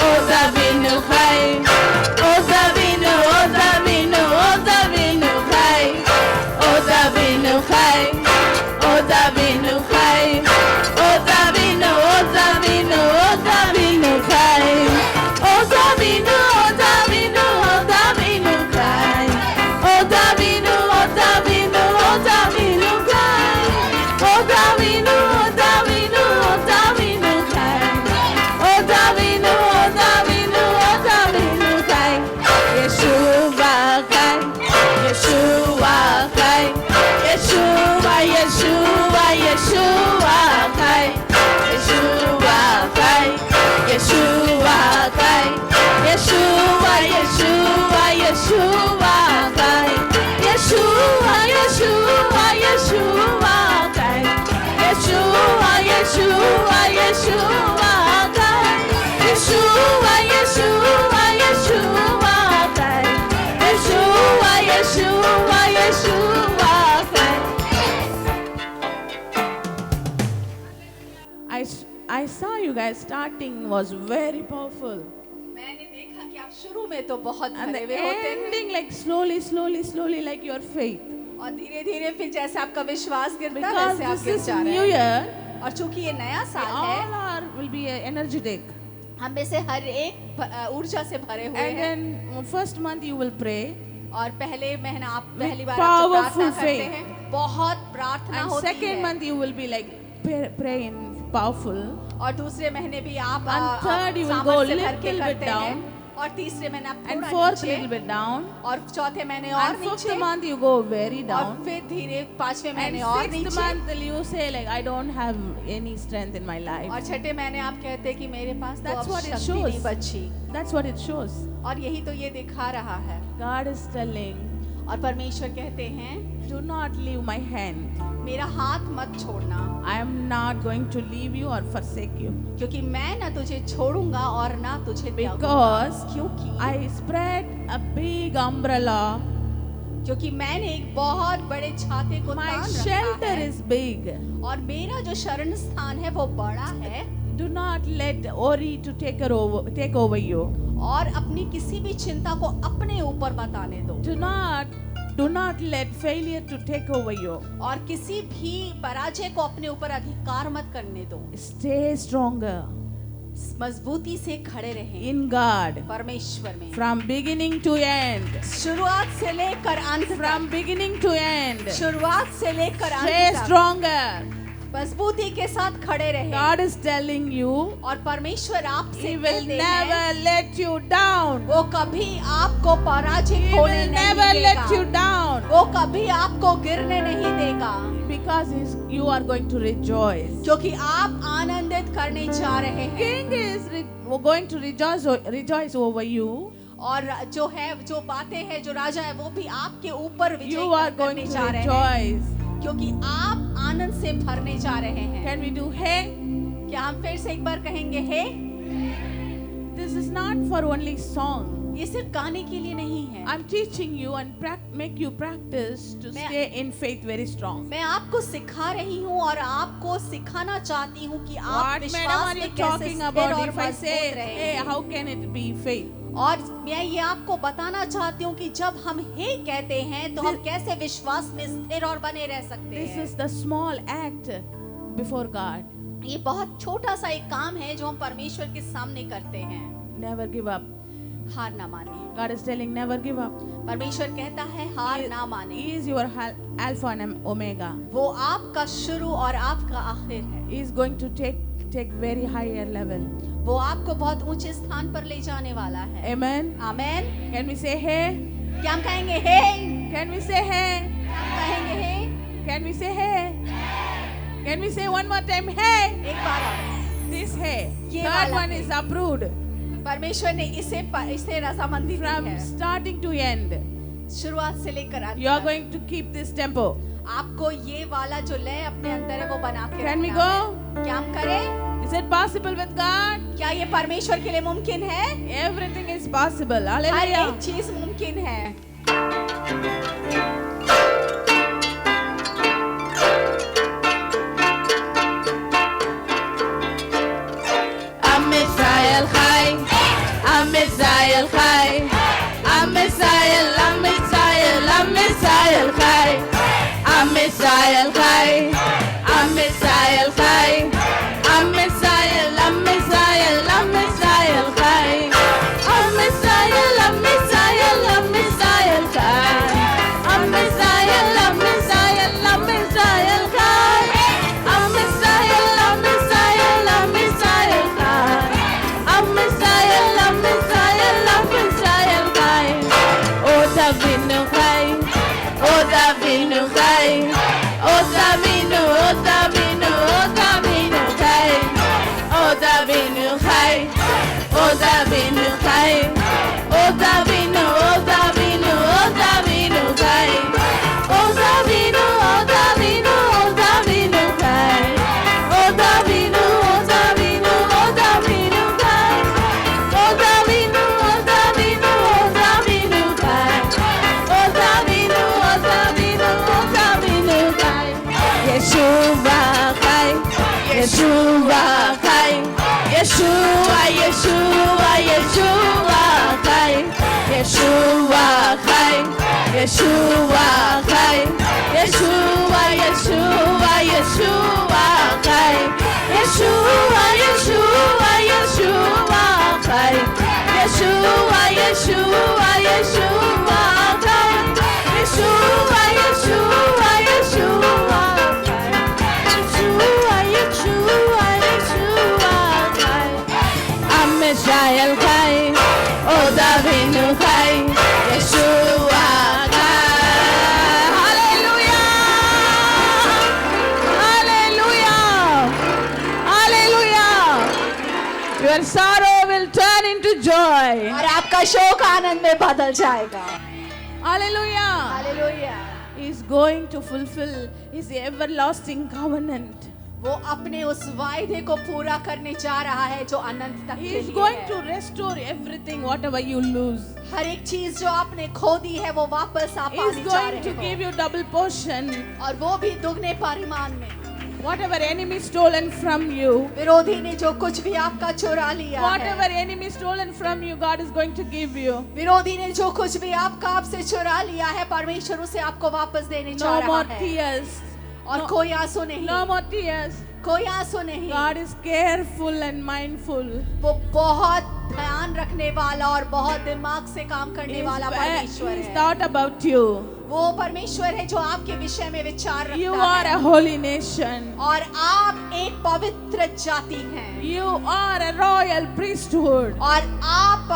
Oh Davinu Chai. Oh Davinu. Oh Davinu. Oh Davinu Chai. Oh Davinu Chai. Oh Davinu Chai. Oh Davinu. Oh Davinu. Oh Davinu Chai. Oh Davinu. Oh Davinu. Oh Davinu Chai. Oh Davinu. Oh Davinu. Oh Davinu Chai. Oh Davinu. Oh Davinu. Oh Davinu Chai. Oh Davinu. Oh Davinu. Oh Davinu Chai. Yeshua Chai. Yeshua Chai. Yeshua. Yeshua. Yeshua Chai. Yeshua Chai. Yeshua Chai. Yeshua. Yeshua. Yeshua Chai. Yeshua. Yeshua. Yeshua Chai. Yeshua. Yeshua. Yeshua Chai. Yeshua. Yeshua. Yeshua Chai. Yeshua. Yeshua. Yeshua Chai. I saw you guys starting was very powerful. मैंने देखा कि आप शुरू में तो बहुत And the भरे हुए होते हैं ending like slowly like your faith. और धीरे धीरे फिर जैसे आपका विश्वास गिरता है Because वैसे आप this गिर is जा रहे New हैं। Year, और चूंकि ये नया साल all है are will be energetic. हम में से हर एक ऊर्जा से भरे हुए And हैं then first month you will pray. और पहले महीना आप With पहली बार आप जब powerful प्रार्थना करते faith. हैं बहुत प्रार्थना And होती second है month you will be like praying powerful. और दूसरे महीने भी आप And third you will go सामर्थ से भर के little bit करते हैं down. और तीसरे महीने आप And थोड़ा fourth नीचे little bit down. और चौथे महीने और And fifth नीचे month you go very और down. फिर धीरे पांचवें And महीने और sixth नीचे month you say like I don't have any strength in my life. और छठे महीने आप कहते हैं कि मेरे पास तो That's अब what it शक्ति shows. नहीं बची That's what it shows. और यही तो ये दिखा रहा है God is telling, और परमेश्वर कहते हैं do not leave my hand. मेरा हाथ मत छोड़ना I am not going to leave you or forsake you. क्योंकि मैं ना तुझे छोड़ूंगा और ना तुझे त्यागूंगा Because क्योंकि I spread a big umbrella. क्योंकि मैंने एक बहुत बड़े छाते को My तान रखा shelter है is big. और मेरा जो शरण स्थान है वो बड़ा है Do not let worry to take over you. और अपनी किसी भी चिंता को अपने ऊपर मत आने दो Do not let failure to take over you. और किसी भी पराजय को अपने ऊपर अधिकार मत करने दो Stay stronger मजबूती से खड़े रहें in God परमेश्वर में from beginning to end. शुरुआत से लेकर अंत From beginning to end. तक शुरुआत से लेकर Stay अंत तक stronger. मजबूती के साथ खड़े रहें God is telling you, और परमेश्वर आपसे He will कहते हैं never let you down. वो कभी आपको पराजित He होने will नहीं never let you देगा down. वो कभी आपको गिरने नहीं देगा Because you are going to rejoice. क्योंकि आप आनंदित करने जा रहे हैं King is going to rejoice over you. और जो बातें हैं जो राजा है वो भी आपके ऊपर विजय You are going करने to जा रहे हैं rejoice. क्योंकि आप आनंद से भरने जा रहे हैं Can we do hey? क्या हम फिर से एक बार कहेंगे हे This is not for only song. ये सिर्फ गाने के लिए नहीं है। I'm teaching you and make you practice to मैं- stay in faith very strong. मैं आपको सिखा रही हूँ और आपको सिखाना चाहती हूँ कि आप What, madam, विश्वास are में you कैसे talking स्थिर about? और If I say, मजबूत hey, रहेंगे। how can it be faith? और मैं ये आपको बताना चाहती हूँ कि जब हम हे कहते हैं तो हम कैसे विश्वास में स्थिर और बने रह सकते This हैं। is the small act before God. ये बहुत छोटा सा एक काम है जो हम परमेश्वर के सामने करते हैं। Never give up. हार ना माने। God is telling, never give up. परमेश्वर कहता है हार ना माने। He is your Alpha and Omega. वो आपका शुरू और आपका आखिर है। He is going to take very higher level. वो आपको बहुत ऊंचे स्थान पर ले जाने वाला है। Amen. Amen. Can we say hey? क्या हम कहेंगे हे? Can we say hey? क्या हम कहेंगे हे? Can we say hey? Can we say one more time hey? एक बार और। This hey. ये Third वाला one hey. is approved परमेश्वर ने इसे रजामंदी दी from है। starting to end. शुरुआत से लेकर अंत You are तक। going to keep this tempo. आपको ये वाला जो लय अपने अंदर है वो बना के Can we रखना है। go? क्या हम करें? Is it possible with God? क्या ये परमेश्वर के लिए मुमकिन है? Everything is possible. Her Hallelujah. एक चीज मुमकिन है। Am Israel Chai, Am Israel Chai, Am Israel, Am Israel, Am Israel Chai, Am Israel Chai, Am Israel Chai, Am Israel, Am Israel, Am Israel Chai, Am Israel, Am Israel, Am Israel Chai, Am Israel, Am Israel, Am Israel Chai, Am Israel, Am Israel, Am Israel Chai, Am Israel, Am Israel, Am Israel Chai, O Davinu Chai, O Davinu Chai, O Davinu, O Davinu, O Davinu Chai, O Davinu Chai, O Davinu Chai, O Davinu, O Davinu, O Davinu Chai, O Davinu, O Davinu, O Davinu Chai, O Davinu, O Davinu, O Davinu Chai, O Davinu, O Davinu, O Davinu Chai, O Davinu, O Davinu, O Davinu Chai, Yeshua Chai, Yeshua Chai, Yeshua, Yeshua, Yeshua Chai, Yeshua Chai, Yeshua Chai, Yeshua, Yeshua, Yeshua Chai, Yeshua, Yeshua, Yeshua Chai, Yeshua, Yeshua, Yeshua Chai, Yeshua, Yeshua, Yeshua Chai, Yeshua, Yeshua, Yeshua Chai, Am Israel Chai, O Davinu Chai, Yeshua Chai. Hallelujah! Hallelujah! Hallelujah! Your sorrow will turn into joy. और आपका शोक आनंद में बदल जाएगा। Hallelujah! Hallelujah. He is going to fulfill his everlasting covenant. वो अपने उस वायदे को पूरा करने जा रहा है जो अनंत तक He के is लिए going है। to restore everything, whatever you lose. हर एक चीज जो आपने खो दी है वो वापस आप He is पाने जा going to रहे give हो you double portion. और वो भी दुगने परिमाण में। Whatever enemy stolen from you, विरोधी ने जो कुछ भी आपका चुरा लिया whatever है, enemy stolen from you, God is going to give you. विरोधी ने जो कुछ भी आपका आपसे चुरा लिया है परमेश्वर उसे आपको वापस देने जा No रहा more है। tears. और कोई आंसू नहीं, No more tears. कोई आंसू नहीं। God is careful and mindful. वो बहुत ध्यान रखने वाला और बहुत दिमाग से काम करने वाला परमेश्वर He's है। thought about you. वो परमेश्वर है जो आपके विषय में विचार You रखता are है। a holy nation. और आप एक पवित्र जाति हैं You are a royal priesthood. और आप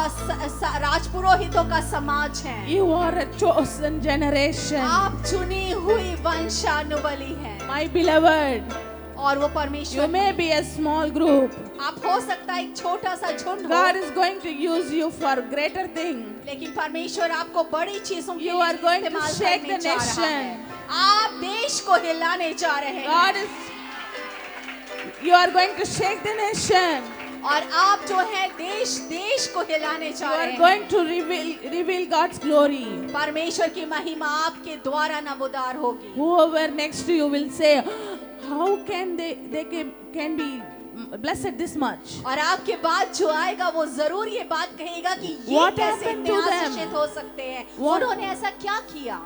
राजपुरोहितों का समाज हैं। You are a chosen generation. आप चुनी हुई वंशानुबली हैं My beloved, और वो you परमेश्वर may be a small group. आप हो सकता है एक छोटा सा झुंड God हो, is going to use you for greater thing. लेकिन परमेश्वर आपको बड़ी चीजों के You लिए are going to इस्तेमाल shake करने the जा रहा nation. है। आप देश को हिलाने जा रहे God हैं। is, you are going to shake the nation. और आप जो है देश देश को हिलाने You जा are रहे हैं। going to reveal God's glory. परमेश्वर की महिमा आपके द्वारा नमोदार होगी। Whoever next to you will say, how can they can be blessed this much? और आपके बाद जो आएगा वो जरूर ये बात कहेगा कि ये What कैसे happened इतने to them? आशीषित हो सकते हैं, What- उन्होंने ऐसा क्या किया,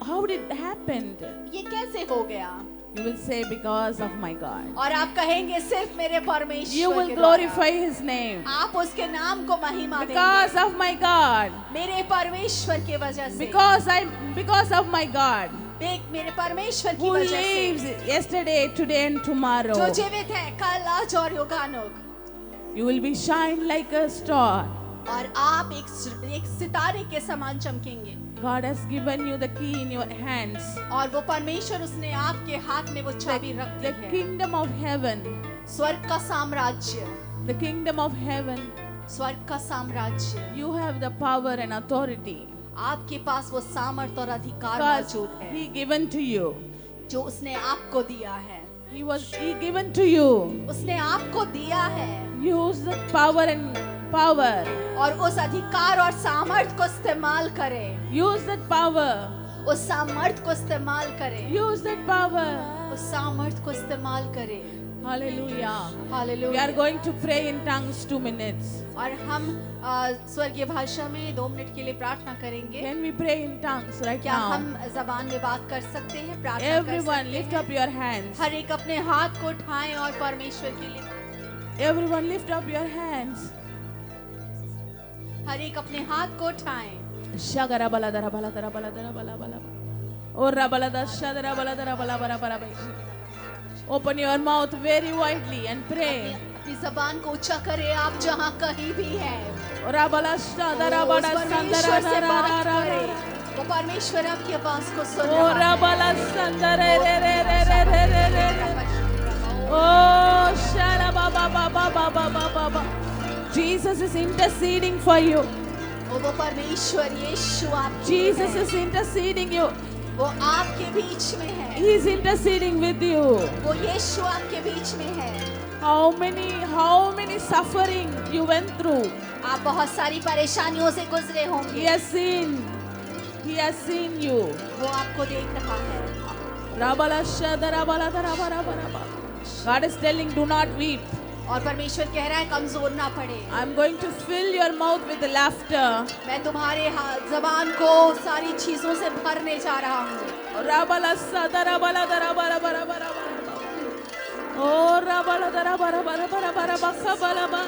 How did it happen? ये कैसे हो गया। You will say, because of my God. और आप कहेंगे सिर्फ मेरे परमेश्वर You will के द्वारा। glorify His name. आप उसके नाम को महिमा देंगे Because of my God. मेरे परमेश्वर की वजह से, Because of my God. मेरे परमेश्वर की Who वजह lives से, yesterday, today and जो tomorrow. जीवित है कल आज और युगानुग। You will be shine like a star. और आप एक सितारे के समान चमकेंगे। God has given you the key in your hands. और वो परमेश्वर उसने आपके हाथ में वो चाबी रख दी The है। kingdom of heaven. स्वर्ग का साम्राज्य, The kingdom of heaven. स्वर्ग का साम्राज्य, You have the power and authority. आपके पास वो सामर्थ और अधिकार Because मौजूद है He given to you. जो उसने आपको दिया है। He given to you. उसने आपको दिया है Use the power and power. और उस अधिकार और सामर्थ को इस्तेमाल करें, Use that power. उस सामर्थ को इस्तेमाल करें, Use that power. उस सामर्थ को इस्तेमाल करें। Hallelujah. We are hallelujah. going to pray in tongues 2 minutes. और हम स्वर्गीय भाषा में 2 मिनट के लिए प्रार्थना करेंगे। Can we pray in tongues right क्या now? हम जबान में बात कर सकते हैं, प्रार्थना कर Everyone सकते lift हैं? up your hands. हर एक अपने हाथ को उठाएं और परमेश्वर के लिए, Everyone lift up your hands. हर एक अपने हाथ को उठाएं। Shagara baladara baladara baladara balabala. Ora balada shadara baladara balabara balabara. Open your mouth very widely and pray. अपनी जबान को ऊंचा करें आप जहां कहीं भी हैं। Ora bala shadara उस bala परमेश्वर से बात sandara करें। वो परमेश्वर आपकी आवाज को सुन रहा Ora है। bala sandara re re re re re re re. Oh, shala ba ba ba ba ba ba ba ba ba. Jesus is interceding for you. वो परमेश्वर यीशु आपके Jesus है। is interceding you. वो आपके बीच में है। He is interceding with you. वो यीशु आपके बीच में है। How many suffering you went through. आप बहुत सारी परेशानियों से गुजरे He होंगे। has seen you. वो आपको देख रहा है। Rabala shadara bala dara bara bara bara. God is telling, do not weep. और परमेश्वर कह रहा है कमजोर ना पड़े। I'm going to fill your mouth with laughter. मैं तुम्हारे जबान को सारी चीजों से भरने जा रहा हूँ। Rabala sadara bala dara bara bara bara bara. Oh, rabala dara bara bara bara bara baka bala ba.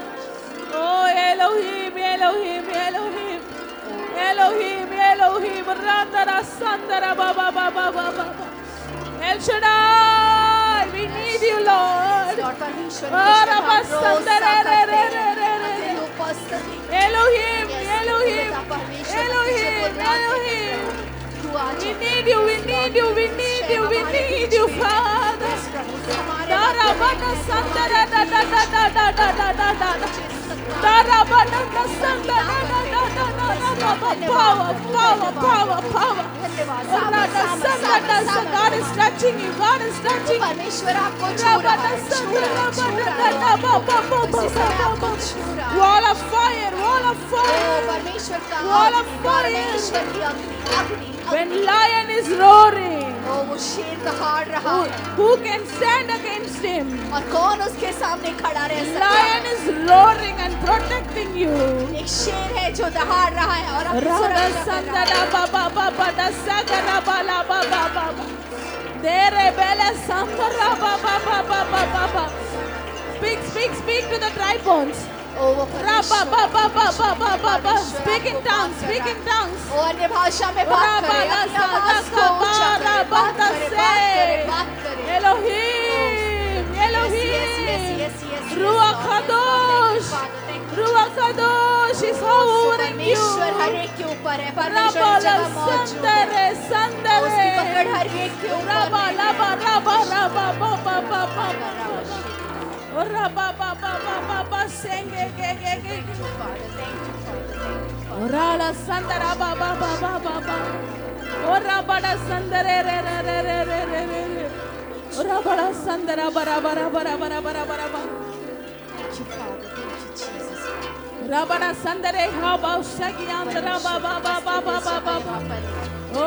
Oh, Elohim, Elohim, Elohim. Elohim, Elohim, Randara Sandara Baba Baba Baba. El Shaddai, we need you, Lord. और परमेश्वर Elohim, Elohim, Elohim, Elohim. We need you, we need you, we need you, we need you, Father. Darabana Sandara da da da da da da da da da da. Darabana Sandara da da da da da da. Power, power, power, power. God is touching you. God is touching you. परमेश्वर आपको छू रहा है, छू रहा है, छू रहा है। इस समय आपको छू रहा है। Wall of fire, wall of O fire. परमेश्वर का Wall of अग्नि, fire. परमेश्वर की अग्नि, अग्नि, When अग्नि। lion is roaring, ओ वो शेर दहाड़ रहा है who can stand against him? और कौन उसके सामने खड़ा रह सकता Lion है? is roaring and protecting you. एक शेर है जो दहाड़ रहा है और आपकी Radha सुरक्षा कर रहा Sandara है। Baba Baba da Sagara Bala Baba Baba. Dere Bela Sambara Baba Baba Baba. Speak to the dry bones. ओ वो Rabba परमेश्वर Baba Baba Baba Baba. परमेश्वर Speak in आपको tongues, बात कर speak रहा in है। tongues. ओ अन्य भाषा में बात करे, अपनी आवाज को ऊंचा करे, बात करे, बात करे। Elohim, Elohim, Yes, Ruach Kadosh, Ruach Kadosh is hovering you. परमेश्वर हर एक के ऊपर है, परमेश्वर Rabala हर जगह मौजूद है। Sandare, उसकी पकड़ Sandare, हर एक के ऊपर Rabba, है। Rabba, Rabba, Rabba, Baba, Baba, Rabba, Baba, Baba, Senge, Ge. Orala Sandara, Baba, Baba, Baba. Ora bada Sandare, re. Ora bada Sandara, bara. you, Father. Thank you, Jesus. Rabana Sandare Haba Shagiandra Baba Baba Baba Baba. वो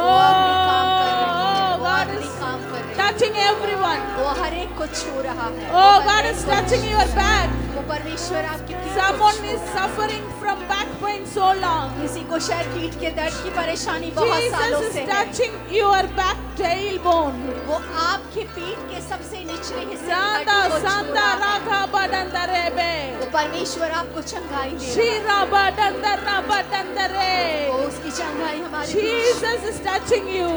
God अपनी is काम कर रहे हैं। touching everyone. वो हर एक को छू रहा है। Oh, God is touching your back. वो परमेश्वर आपकी पीठ को Someone छू is रहा है। suffering from back pain so long. किसी को शायद पीठ के दर्द की परेशानी बहुत सालों Jesus से is है। touching your back tailbone. वो आपके पीठ के सबसे निचले हिस्से की Santa हड्डी को छू Santa रहा है। Ragha Badandarebe. वो परमेश्वर आपको चंगाई दे रहा है। Shira Badandara Badandare. वो उसकी चंगाई हमारे Jesus is touching you.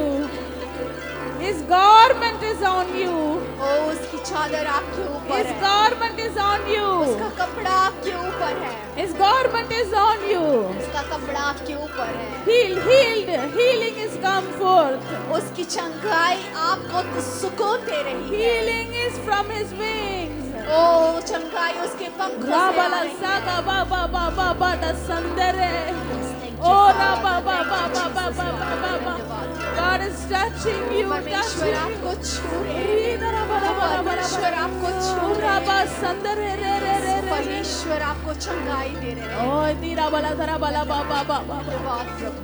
His garment is on you. वो उसकी चादर आपके ऊपर His है। garment is on you. उसका कपड़ा आपके ऊपर है। His garment is on you. उसका कपड़ा आपके ऊपर है। Healing is come forth. उसकी चंगाई आपको सुकून दे रही है। Healing is from his wings. ओ चंगाई उसके पंखों से आ Rabala रही है। Saga Baba Baba Bada Sandere. Thank you, Oh Father. Rabba Baba Thank you, Baba Jesus. Baba Baba. धन्यवाद। God is touching you. परमेश्वर Touching you. आपको छू रहे हैं। परमेश्वर आपको छू रहे हैं। परमेश्वर आपको चंगाई दे रहे हैं। धन्यवाद प्रभु।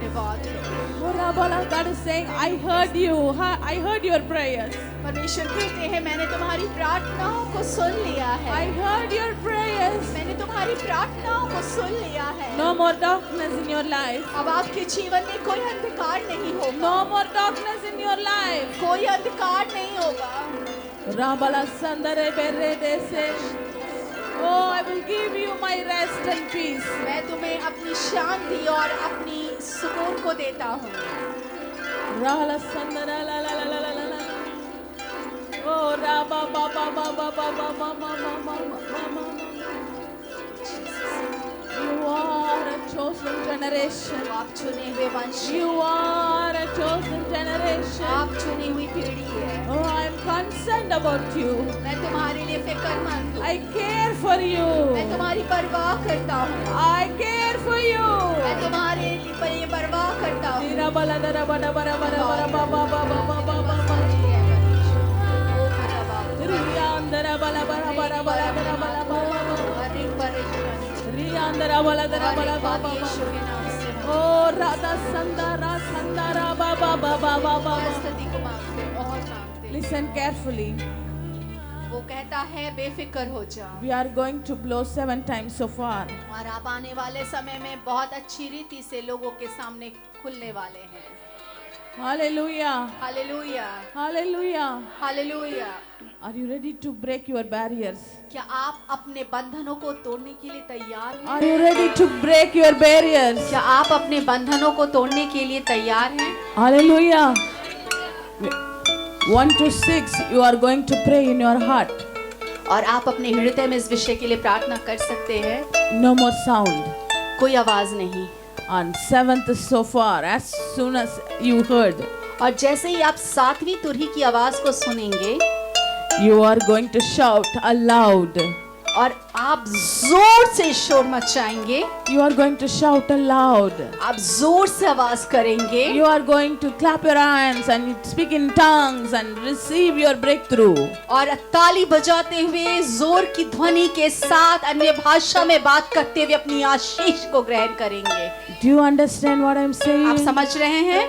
धन्यवाद God is saying, I heard you. I heard your prayers. परमेश्वर कहते हैं मैंने तुम्हारी प्रार्थनाओं को सुन लिया है। I heard your prayers. मैंने तुम्हारी प्रार्थनाओं को सुन लिया है। No more darkness in your life. अब आपके जीवन में कोई अंधकार नहीं होगा। No more darkness in your life. कोई अंधकार नहीं होगा। Rabala Sandare Berede says, oh, I will give you my rest and peace. मैं तुम्हें अपनी शांति और अपनी सुकून को देता हूँ। Rala Sandara la la la la la la. Oh, Rabba Baba Baba Baba Mama Mama Mama. You are a chosen generation. आप चुने हुए वंश हैं। You are a chosen generation. आप चुनी हुई पीढ़ी है। Oh, I'm concerned about you. मैं तुम्हारे लिए फिक्रमंद हूँ। I care for you. मैं तुम्हारी परवाह करता हूँ। I care for you. मैं तुम्हारे लिए परवाह करता हूँ। Dira bala dara bara bara bara bara ba ba ba ba ba ba ba ba. Riyandara bala bara bara bara bara bala ba ba ba. Riyandara bala dara bala ba ba ba. Oh, Radha Sandara Sandara ba ba ba ba ba ba. Listen carefully. वो कहता है बेफिक्र हो जाओ। We are going to blow 7 times so far. और आप आने वाले समय में बहुत अच्छी रीति से लोगों के सामने खुलने वाले हैं। Hallelujah. Hallelujah Hallelujah. Hallelujah. Are you ready to break your barriers? क्या आप अपने बंधनों को तोड़ने के लिए तैयार हैं? Are you ready to break your barriers? क्या आप अपने बंधनों को तोड़ने के लिए तैयार हैं? Hallelujah. 1 to 6, you are going to pray in your heart. और आप अपने हृदय में इस विषय के लिए प्रार्थना कर सकते हैं। No more sound. कोई आवाज नहीं। On 7th so far, as soon as you heard, और जैसे ही आप 7वीं तुरही की आवाज को सुनेंगे you are going to shout aloud. और आप जोर से शोर मचाएंगे। You are going to shout aloud. आप जोर से आवाज करेंगे। You are going to clap your hands and speak in tongues and receive your breakthrough. और ताली बजाते हुए जोर की ध्वनि के साथ अन्य भाषा में बात करते हुए अपनी आशीष को ग्रहण करेंगे। Do you understand what I'm आप saying? समझ रहे हैं?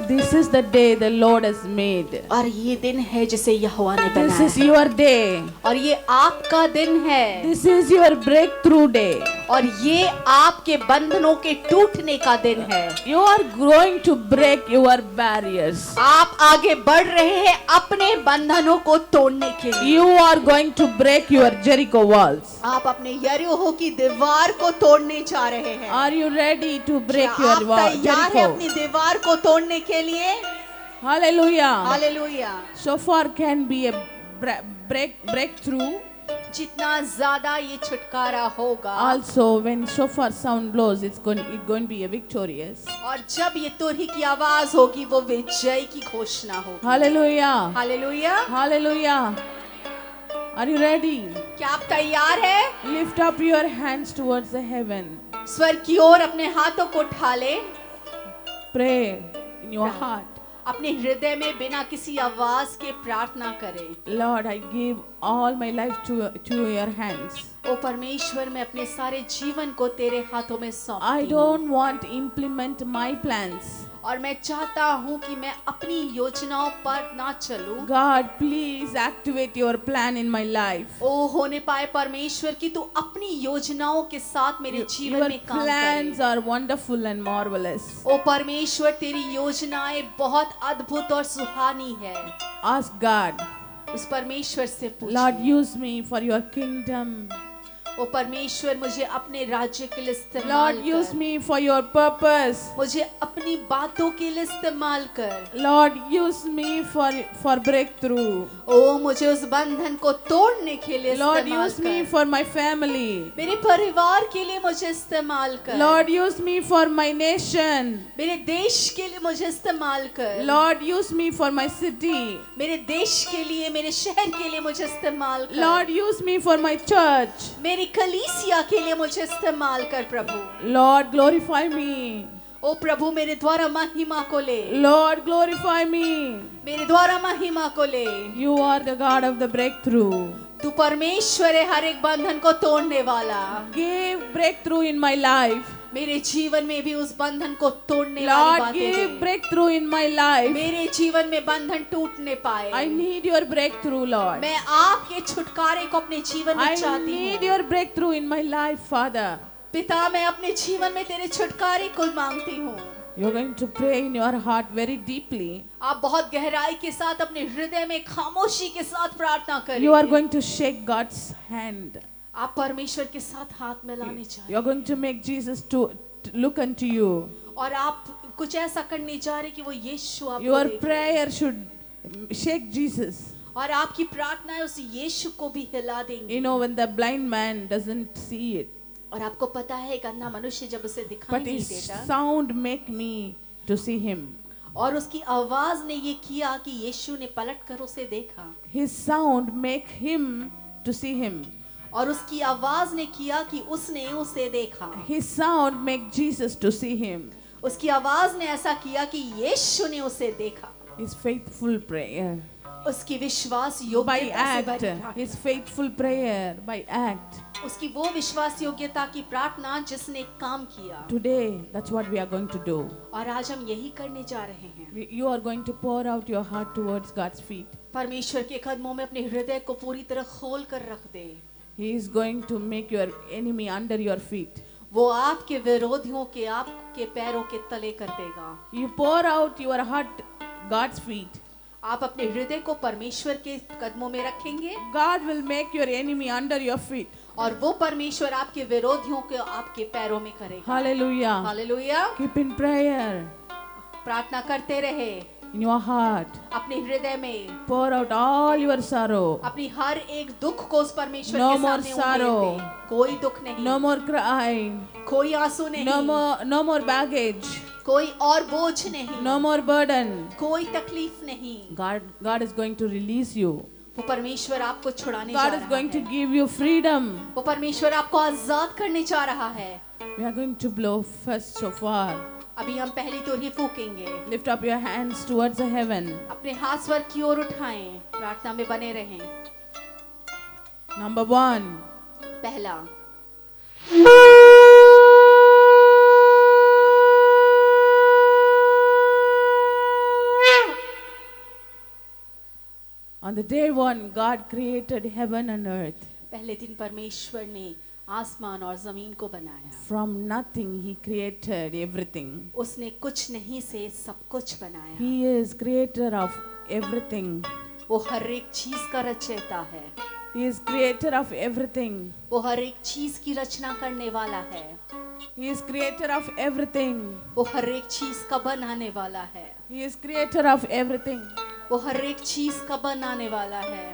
This is the day the Lord has made. और ये दिन है जिसे यहोवा ने This बनाया is है। your day. और ये आपका दिन है। This is your breakthrough day. और ये आपके बंधनों के टूटने का दिन है। You are going to break your barriers. आप आगे बढ़ रहे हैं अपने बंधनों को तोड़ने के लिए। You are going to break your Jericho walls. आप अपने यरीहो की दीवार को तोड़ने जा रहे हैं। Are you ready to break क्या your आप तैयार हैं Jericho? अपनी दीवार को तोड़ने के लिए? Hallelujah. Hallelujah. Shofar can be a breakthrough. जितना ज्यादा ये छुटकारा होगा Also, when shofar sound blows, it's going to be a victorious. और जब ये तुरही की आवाज होगी वो विजय की घोषणा होगी। Hallelujah. Hallelujah. Hallelujah. Are you ready? क्या आप तैयार हैं? Lift up your hands towards the heaven. स्वर्ग की ओर अपने हाथों को उठा ले Pray in your heart. अपने हृदय में बिना किसी आवाज के प्रार्थना करें। Lord, I give all my life to your hands. ओ परमेश्वर, मैं अपने सारे जीवन को तेरे हाथों में I सौंपती हूँ don't want to implement my plans. और मैं चाहता हूँ कि मैं अपनी योजनाओं पर ना चलूं। God, please activate your plan in my life. ओ होने पाए परमेश्वर कि तू अपनी योजनाओं के साथ मेरे जीवन Your में काम plans करे। are wonderful and marvelous. ओ परमेश्वर, तेरी योजनाएं बहुत अद्भुत और सुहानी है। Ask God, उस परमेश्वर से Lord, पूछिए, use me for your kingdom. ओ परमेश्वर, मुझे अपने राज्य के लिए इस्तेमाल Lord, use कर। me for your purpose. मुझे अपनी बातों के लिए इस्तेमाल कर। Lord, use me for breakthrough. ओ मुझे उस बंधन को तोड़ने के लिए Lord, इस्तेमाल use me कर। for my family. मेरे परिवार के लिए मुझे इस्तेमाल कर। Lord, use me for my nation. मेरे देश के लिए मुझे इस्तेमाल कर। Lord, use me for my city. मेरे देश के लिए, मेरे शहर के लिए मुझे इस्तेमाल कर। Lord, use me for my church. मेरी कलीसिया के लिए मुझे इस्तेमाल कर प्रभु। Lord, glorify me. ओ प्रभु, मेरे द्वारा महिमा को ले। Lord, glorify me. मेरे द्वारा महिमा को ले। You are the God of the breakthrough. तू परमेश्वर है, हर एक बंधन को तोड़ने वाला। Give breakthrough in my life. मेरे जीवन में भी उस बंधन को तोड़ने वाली Lord, बातें give they. breakthrough in my life. मेरे जीवन में बंधन टूटने पाए। I need your breakthrough, Lord. मैं आपके छुटकारे को अपने जीवन में I चाहती need हूँ। your breakthrough in my life, Father. पिता, मैं अपने जीवन में तेरे छुटकारे को मांगती हूँ। You're going to pray in your heart very deeply. आप बहुत गहराई के साथ अपने हृदय में खामोशी के साथ प्रार्थना करें। You are going to shake God's hand. आप परमेश्वर के साथ हाथ मिलाने चाहिए You're going to make Jesus to look unto you. और आप कुछ ऐसा करने जा रहे कि वो यीशु आपको Your देखे। prayer should shake Jesus. और आपकी प्रार्थनाएं उस यीशु को भी हिला देंगी। You know, when the blind man doesn't see it, और आपको पता है, एक अंधा मनुष्य जब उसे दिखाई but नहीं his देता sound make me to see him. और उसकी आवाज ने ये किया कि यीशु ने पलटकर उसे देखा, His sound make him to see him. और उसकी आवाज ने किया कि उसने उसे देखा। His sound make Jesus to see him. उसकी आवाज ने ऐसा किया कि यीशु ने उसे देखा। His faithful prayer उसकी विश्वास by योग्यता से act. भरी प्रार्थना। His faithful prayer by act. उसकी वो विश्वास योग्यता की प्रार्थना जिसने काम किया। Today, that's what we are going to do. और आज हम यही करने जा रहे हैं। You are going to pour out your heart towards God's feet. परमेश्वर के कदमों में अपने हृदय को पूरी तरह खोल कर रख दे। He is going to make your enemy under your feet. वो आपके विरोधियों के आपके पैरों के तले कर देगा। You pour out your heart God's feet. आप अपने हृदय को परमेश्वर के कदमों में रखेंगे God will make your enemy under your feet. और वो परमेश्वर आपके विरोधियों को आपके पैरों में करेगा। Hallelujah. Hallelujah. Keep in prayer प्रार्थना करते रहे in your heart. अपने हृदय में। Pour out all your sorrow. अपनी हर एक दुख को उस परमेश्वर No के more सामने उंडेल sorrow. दे। कोई दुख नहीं, No more cry. कोई आंसू नहीं, No more baggage. कोई और बोझ नहीं, No more burden. कोई तकलीफ नहीं। God is going to release you. वो परमेश्वर आपको छुड़ाने जा God is रहा going to है। give you freedom. वो परमेश्वर आपको आजाद करने जा रहा है। We are going to blow first shofar. अभी हम पहली तुरही फूकेंगे। Lift up your hands towards the heaven. अपने हाथ स्वर की ओर उठाएं, प्रार्थना में बने रहें। Number 1. पहला, On the day 1, God created heaven and earth. पहले दिन परमेश्वर ने आसमान और जमीन को बनाया। From nothing, He created everything. उसने कुछ नहीं से सब कुछ बनाया। He is creator of everything. वो हर एक चीज का रचयिता है। He is creator of everything. वो हर एक चीज की रचना करने वाला है। He is creator of everything. वो हर एक चीज का बनाने वाला है। He is creator of everything. वो हर एक चीज का बनाने वाला है।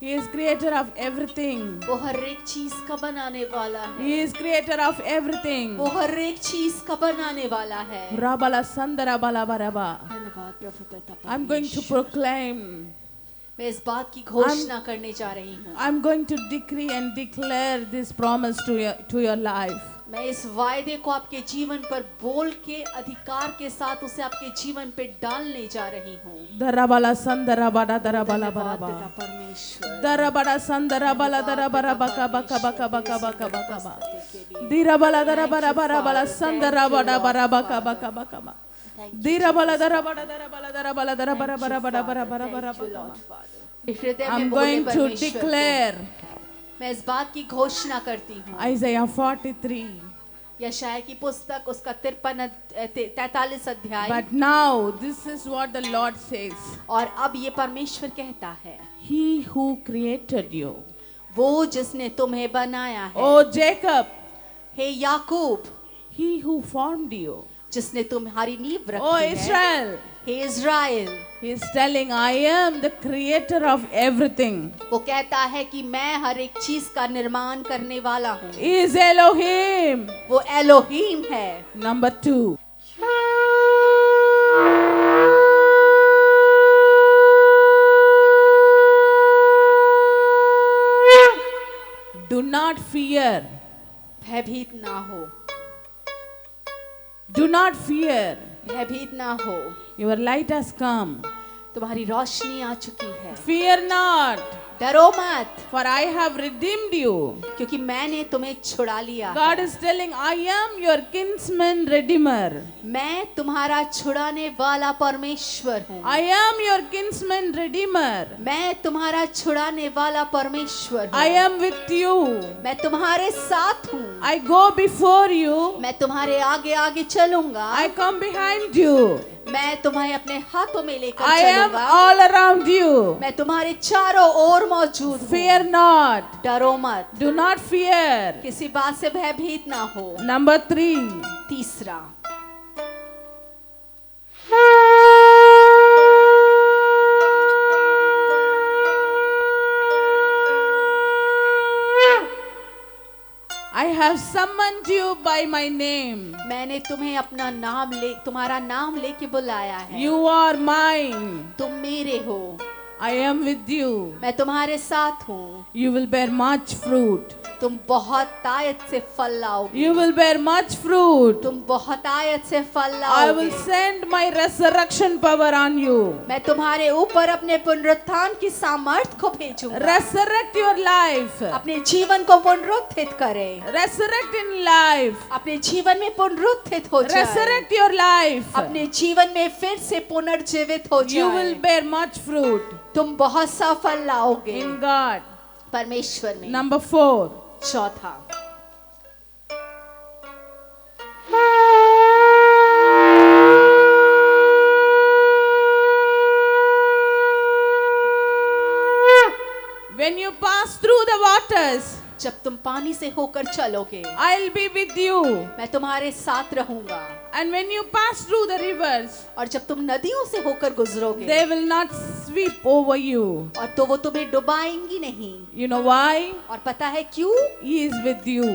He is creator of everything. वो हर एक चीज का बनाने वाला है। He is creator of everything. वो हर एक चीज का बनाने वाला है। Rabala sandara bala baraba. धन्यवाद प्रभु पिता I'm going to परमेश्वर। proclaim. मैं इस बात की घोषणा करने जा रही हूँ। I'm going to decree and declare this promise to your life. मैं इस वायदे को आपके जीवन पर बोल के अधिकार के साथ उसे आपके जीवन पे डालने जा रही हूँ। Darabala sandarabada darabala धन्यवाद baraba. तेरा परमेश्वर। Darabada sandarabala darabara baka baka baka baka baka baka ba. Dirabala darabara barabala sandarabada barabaka baka baka ba. Dirabala darabada darabala darabala darabara barabara barabara barabara. हृदय I'm में बोले going to परमेश्वर को। declare मैं इस बात की घोषणा करती हूँ। Isaiah 43. यशाया की पुस्तक उसका 43 अध्याय। But now this is what the Lord says. और अब ये परमेश्वर कहता है, He who created you, वो जिसने तुम्हें बनाया है, O Jacob, hey Yakub, He who formed you, जिसने तुम्हारी नींव O रखी है, Israel. हे Israel. He is telling, I am the creator of everything. वो कहता है कि मैं हर एक चीज का निर्माण करने वाला हूँ। He is Elohim. वो एलोहीम है। Number 2. Do not fear. भयभीत ना हो, Do not fear. भयभीत ना हो। Your light has come. तुम्हारी रोशनी आ चुकी है। Fear not, डरो मत, for I have redeemed you. क्योंकि मैंने तुम्हें छुड़ा लिया God है। is telling, I am your kinsman redeemer. मैं तुम्हारा छुड़ाने वाला परमेश्वर हूँ। I am your kinsman redeemer. मैं तुम्हारा छुड़ाने वाला परमेश्वर हूँ। I am with you. मैं तुम्हारे साथ हूँ। I go before you. मैं तुम्हारे आगे आगे चलूंगा। I come behind you. मैं तुम्हें अपने हाथों में लेकर I am चलूंगा। all around you. मैं तुम्हारे चारों ओर मौजूद हूँ। Fear not. डरो मत, Do not fear. किसी बात से भयभीत ना हो। Number 3. तीसरा, I have summoned you by my name. मैंने तुम्हें अपना नाम ले तुम्हारा नाम लेके बुलाया है। You are mine. तुम मेरे हो, I am with you. मैं तुम्हारे साथ हूँ। You will bear much fruit. तुम बहुत आयत से फल लाओगे। You will bear much fruit. तुम बहुत आयत से फल I will लाओगे। send my resurrection power on you. मैं तुम्हारे ऊपर अपने पुनरुत्थान की सामर्थ को भेजूंगा। Resurrect your life. अपने जीवन को पुनरुत्थित करे, Resurrect in life. अपने जीवन में पुनरुत्थित हो जाए, Resurrect your life. अपने जीवन में फिर से पुनर्जीवित हो You will जाए। bear much fruit तुम बहुत सा फल लाओगे in God. परमेश्वर में। Number 4. चौथा, When you pass through the waters, जब तुम पानी से होकर चलोगे, I'll be with you. मैं तुम्हारे साथ रहूंगा। And when you pass through the rivers, और जब तुम नदियों से होकर गुजरोगे, they will not sweep over you. और तो वो तुम्हें डुबाएंगी नहीं। You know why? और पता है क्यों? He is with you.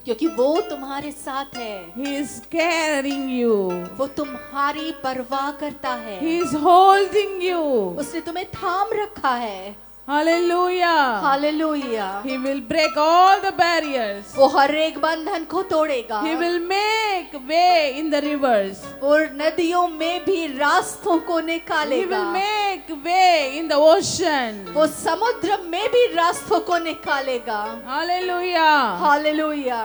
क्योंकि वो तुम्हारे साथ है। He is carrying you. वो तुम्हारी परवाह करता है। He is holding you. उसने तुम्हें थाम रखा है। Hallelujah. Hallelujah. He will break all the barriers. वो हर एक बंधन को तोड़ेगा। He will make way in the rivers. और नदियों में भी रास्तों को He निकालेगा। will make way in the ocean. वो समुद्र में भी रास्तों को निकालेगा। Hallelujah. Hallelujah,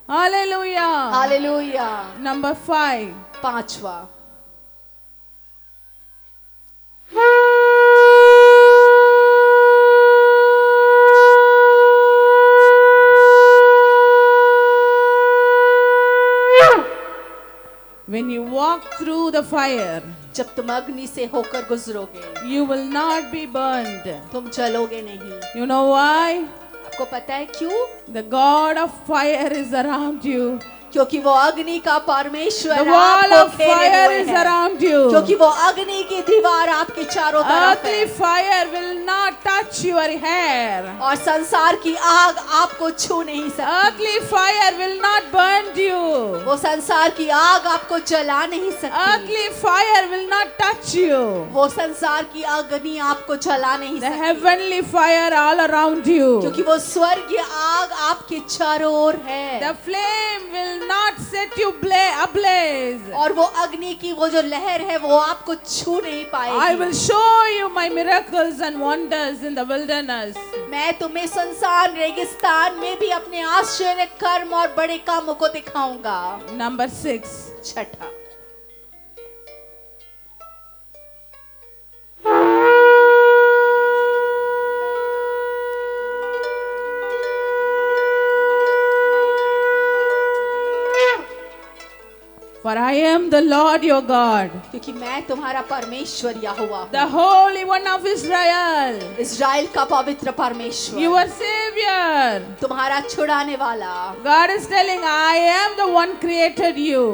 Hallelujah. Hallelujah. Number 5. पांचवा, When you walk through the fire, जब तुम अग्नि से होकर गुजरोगे, you will not be burned. तुम जलोगे नहीं। You know why? आपको पता है क्यों? The God of fire is around you. क्योंकि वो अग्नि का परमेश्वर The wall आपको of घेरे fire हुए is है। around you. क्योंकि वो अग्नि की दीवार आपके चारों तरफ Earthly है fire will not touch your hair. और संसार की आग आपको छू नहीं सकती। Earthly fire will not burn you. वो संसार की आग आपको जला नहीं सकती। Earthly fire will not touch you. वो संसार की अग्नि आपको जला नहीं The सकती। heavenly fire all around you. क्योंकि वो स्वर्गीय आग आपके चारों ओर है। The flame will not set you ablaze. और वो अग्नि की वो जो लहर है वो आपको छू नहीं I पाएगी। will show you my miracles and wonders in the wilderness. मैं तुम्हें सुनसान रेगिस्तान में भी अपने आश्चर्य कर्म और बड़े कामों को दिखाऊंगा। Number 6. छठा, For I am the Lord your God, क्योंकि मैं तुम्हारा परमेश्वर यहोवा हूँ, the Holy One of Israel, इस्राएल का पवित्र परमेश्वर, your Savior. तुम्हारा छुड़ाने वाला। God is telling, I am the one created you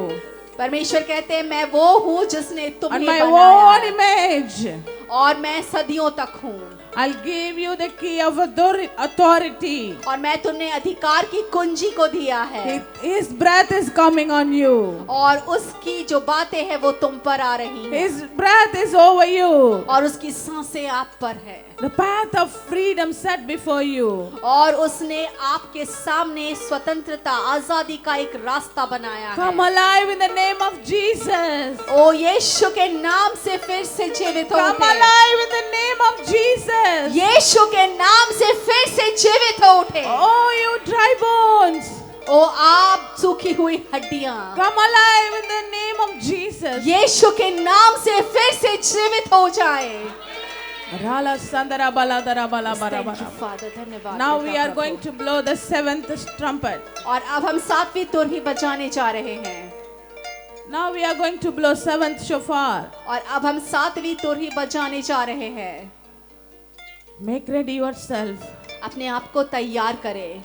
परमेश्वर कहते हैं मैं वो हूँ जिसने on तुम्हें my बनाया own है image. और मैं सदियों तक हूँ I'll give you the key of authority. और मैं तुमने अधिकार की कुंजी को दिया है His breath is coming on you. और उसकी जो बातें हैं वो तुम पर आ रही हैं His breath is over you. और उसकी सांसें आप पर है The path of freedom set before you. और उसने आपके सामने स्वतंत्रता आजादी का एक रास्ता बनाया Come है। alive in the name of Jesus. ओ यीशु के नाम से फिर से जीवित हो Come उठे। alive in the name of Jesus. यीशु के नाम से फिर से जीवित हो उठे। Oh, you dry bones. ओ आप सूखी हुई हड्डियां Come alive in the name of Jesus. यीशु के नाम से फिर से जीवित हो जाए। Rala sandara bala dara bala bara Thank you, bara. Father, धन्यवाद Now पिता we are Prabhu. going to blow the 7th trumpet. और अब हम 7वीं तुरही बजाने जा रहे हैं Now we are going to blow 7th shofar. और अब हम 7वीं तुरही बजाने जा रहे हैं। Make ready yourself. अपने आप को तैयार करें।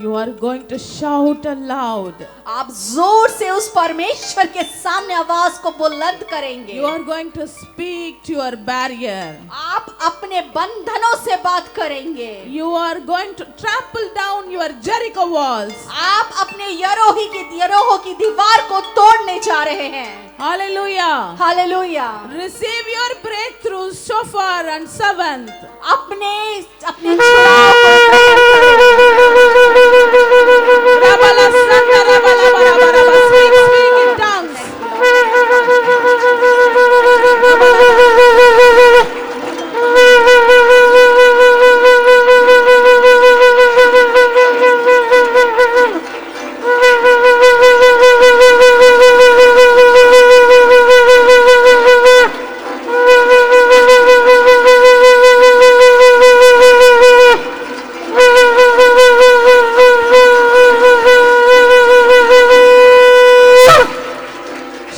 You are going to shout aloud. आप जोर से उस परमेश्वर के सामने आवाज को बुलंद करेंगे। You are going to speak to your barrier. आप अपने बंधनों से बात करेंगे। You are going to trample down your Jericho walls. आप अपने यरोहो की दीवार को तोड़ने जा रहे हैं। Hallelujah. Hallelujah. Receive your breakthrough, shofar and 7th. अपने छुड़ाव Rabala sanda rabala bara bara bara. Speak in tongues.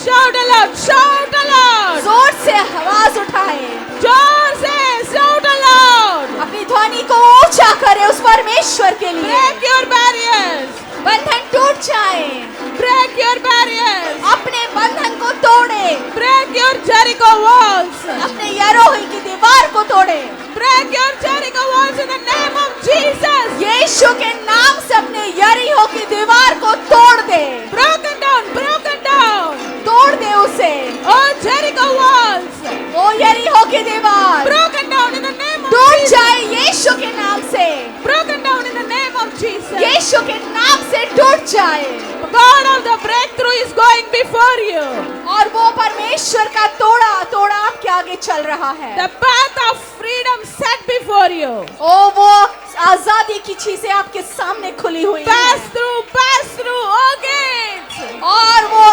Shout aloud, shout aloud. जोर से आवाज उठाए। जोर से shout aloud. अपनी ध्वनि को ऊंचा करे उस परमेश्वर के लिए। Break your barriers. बंधन टूट जाए। Break your barriers. अपने बंधन को तोड़े। Break your Jericho walls. अपने यरोही की दीवार को तोड़े। Break your Jericho walls in the name of Jesus. यीशु के नाम से अपने यरीहो की दीवार को तोड़ दे। Broken down, broken down. तोड़ दे उसे। Oh, Jericho walls. ओ यरीहो की दीवार Broken down in the name of टूट Jesus. जाए यीशु के नाम से। Broken down in the name of Jesus. यीशु के नाम से टूट जाए। God of the breakthrough is going before you. और वो परमेश्वर का तोड़ा आपके आगे चल रहा है। The path of freedom set before you. ओ वो आजादी की चीजें आपके सामने खुली हुई Pass हैं। through, oh gates. और वो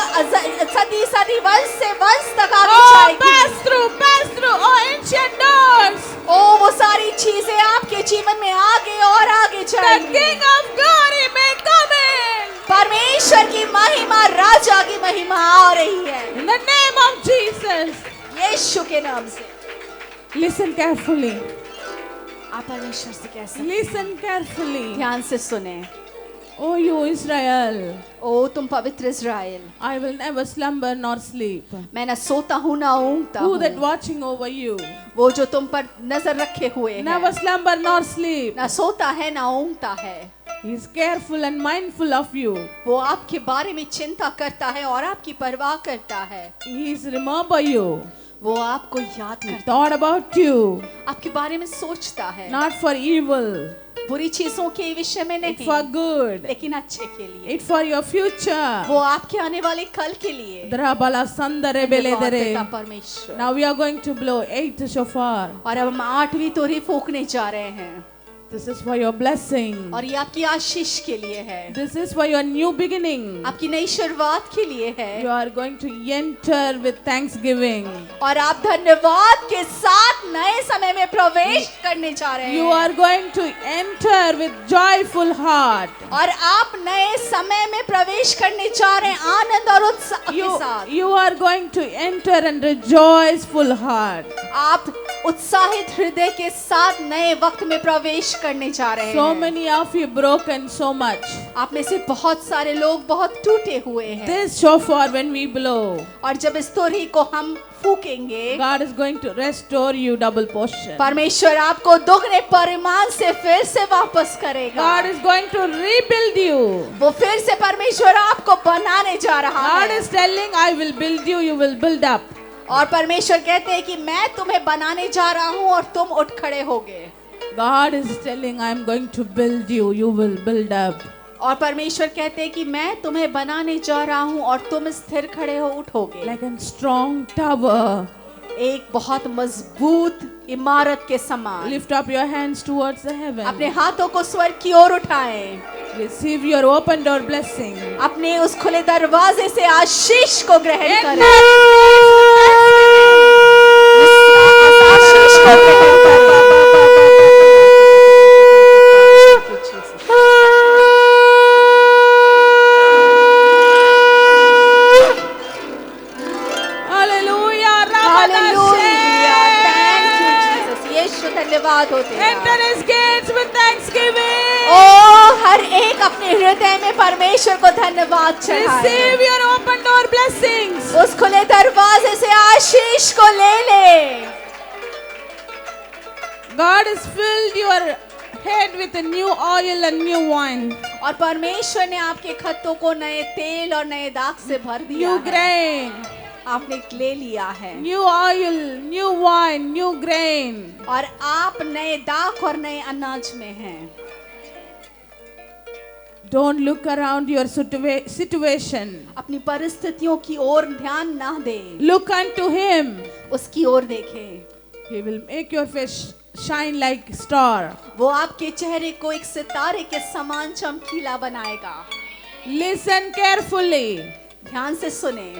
सदी वंश से वंश तक आगे Oh, जाएगी। pass through, oh ancient doors. ओ वो सारी चीजें आपके जीवन में आगे और आगे The जाएंगी। King of glory may come in. परमेश्वर की महिमा, राजा की महिमा आ रही है In the name of Jesus. यीशु के नाम से। Listen carefully. आप परमेश्वर से कह सकते हैं। Listen carefully. ध्यान से सुने। O you Israel, ओ तुम पवित्र Israel, I will never slumber nor sleep. मैं न सोता हूँ ना ऊँगता Who that हूँ। watching over you, वो जो तुम पर नजर रखे हुए never है, slumber nor sleep. ना सोता है ना ऊँगता है। He is careful and mindful of you. वो आपके बारे में चिंता करता है और आपकी परवाह करता है। He is remember you. वो आपको याद He करता thought about you, है, आपके बारे में सोचता है, not for evil, बुरी चीजों के विषय में it's for नहीं, good. लेकिन अच्छे के लिए। It's for your future. वो आपके आने वाले कल के लिए। Drabala sandare bele धन्यवाद dere. पिता परमेश्वर। Now we are going to blow 8th shofar. और अब हम 8वीं तोरी फूंकने जा रहे हैं This is for your blessing. और ये आपकी आशीष के लिए है, This is for your new beginning. आपकी नई शुरुआत के लिए You है are going to enter with thanksgiving. और आप धन्यवाद के साथ नए समय में प्रवेश करने जा रहे You हैं are going to enter with joyful heart. और आप नए समय में प्रवेश करने जा रहे हैं आनंद और उत्साह के साथ। You are going to enter and rejoice full heart. आप उत्साहित हृदय के साथ नए वक्त में प्रवेश करने जा रहे So हैं। many of you broken so much. आप में से बहुत सारे लोग बहुत टूटे हुए हैं This shofar when we blow, और जब इस तोरी को हम फूकेंगे, God is going to restore you double portion. परमेश्वर आपको दुगने परिमाण से फिर से वापस करेगा। God is going to rebuild you. वो फिर से परमेश्वर आपको बनाने जा रहा God है is telling, I will build you, you will build up. और परमेश्वर कहते हैं कि मैं तुम्हें बनाने जा रहा हूँ और तुम उठ खड़े होगे। God is telling, I am going to build you, you will build up. और परमेश्वर कहते हैं कि मैं तुम्हें बनाने जा रहा हूँ और तुम स्थिर खड़े हो उठोगे। Like a strong tower. एक बहुत मजबूत इमारत के समान। Lift up your hands towards the heaven. अपने हाथों को स्वर्ग की ओर उठाएं। Receive your open door blessing. अपने उस खुले दरवाजे से आशीष को ग्रहण करें। इस आशीष को ग्रहण करें। Hallelujah. Hallelujah, thank you Jesus. यीशु धन्यवाद होते Enter हैं। his gates with thanksgiving. ओ हर एक अपने हृदय में परमेश्वर को धन्यवाद Receive चढ़ाए। your open door blessings. उस खुले दरवाजे से आशीष को ले ले। God has filled your head with a new oil and new wine. और परमेश्वर ने आपके खत्तों को नए तेल और नए दाग से भर दिया New है। grain. आपने ले लिया है New oil, new wine, new grain. और आप नए दाग और नए अनाज में हैं। Don't look around your situation. अपनी परिस्थितियों की ओर ध्यान ना दें, Look unto him. उसकी ओर देखें। He will make your face shine like star. वो आपके चेहरे को एक सितारे के समान चमकीला बनाएगा। Listen carefully. ध्यान से सुने।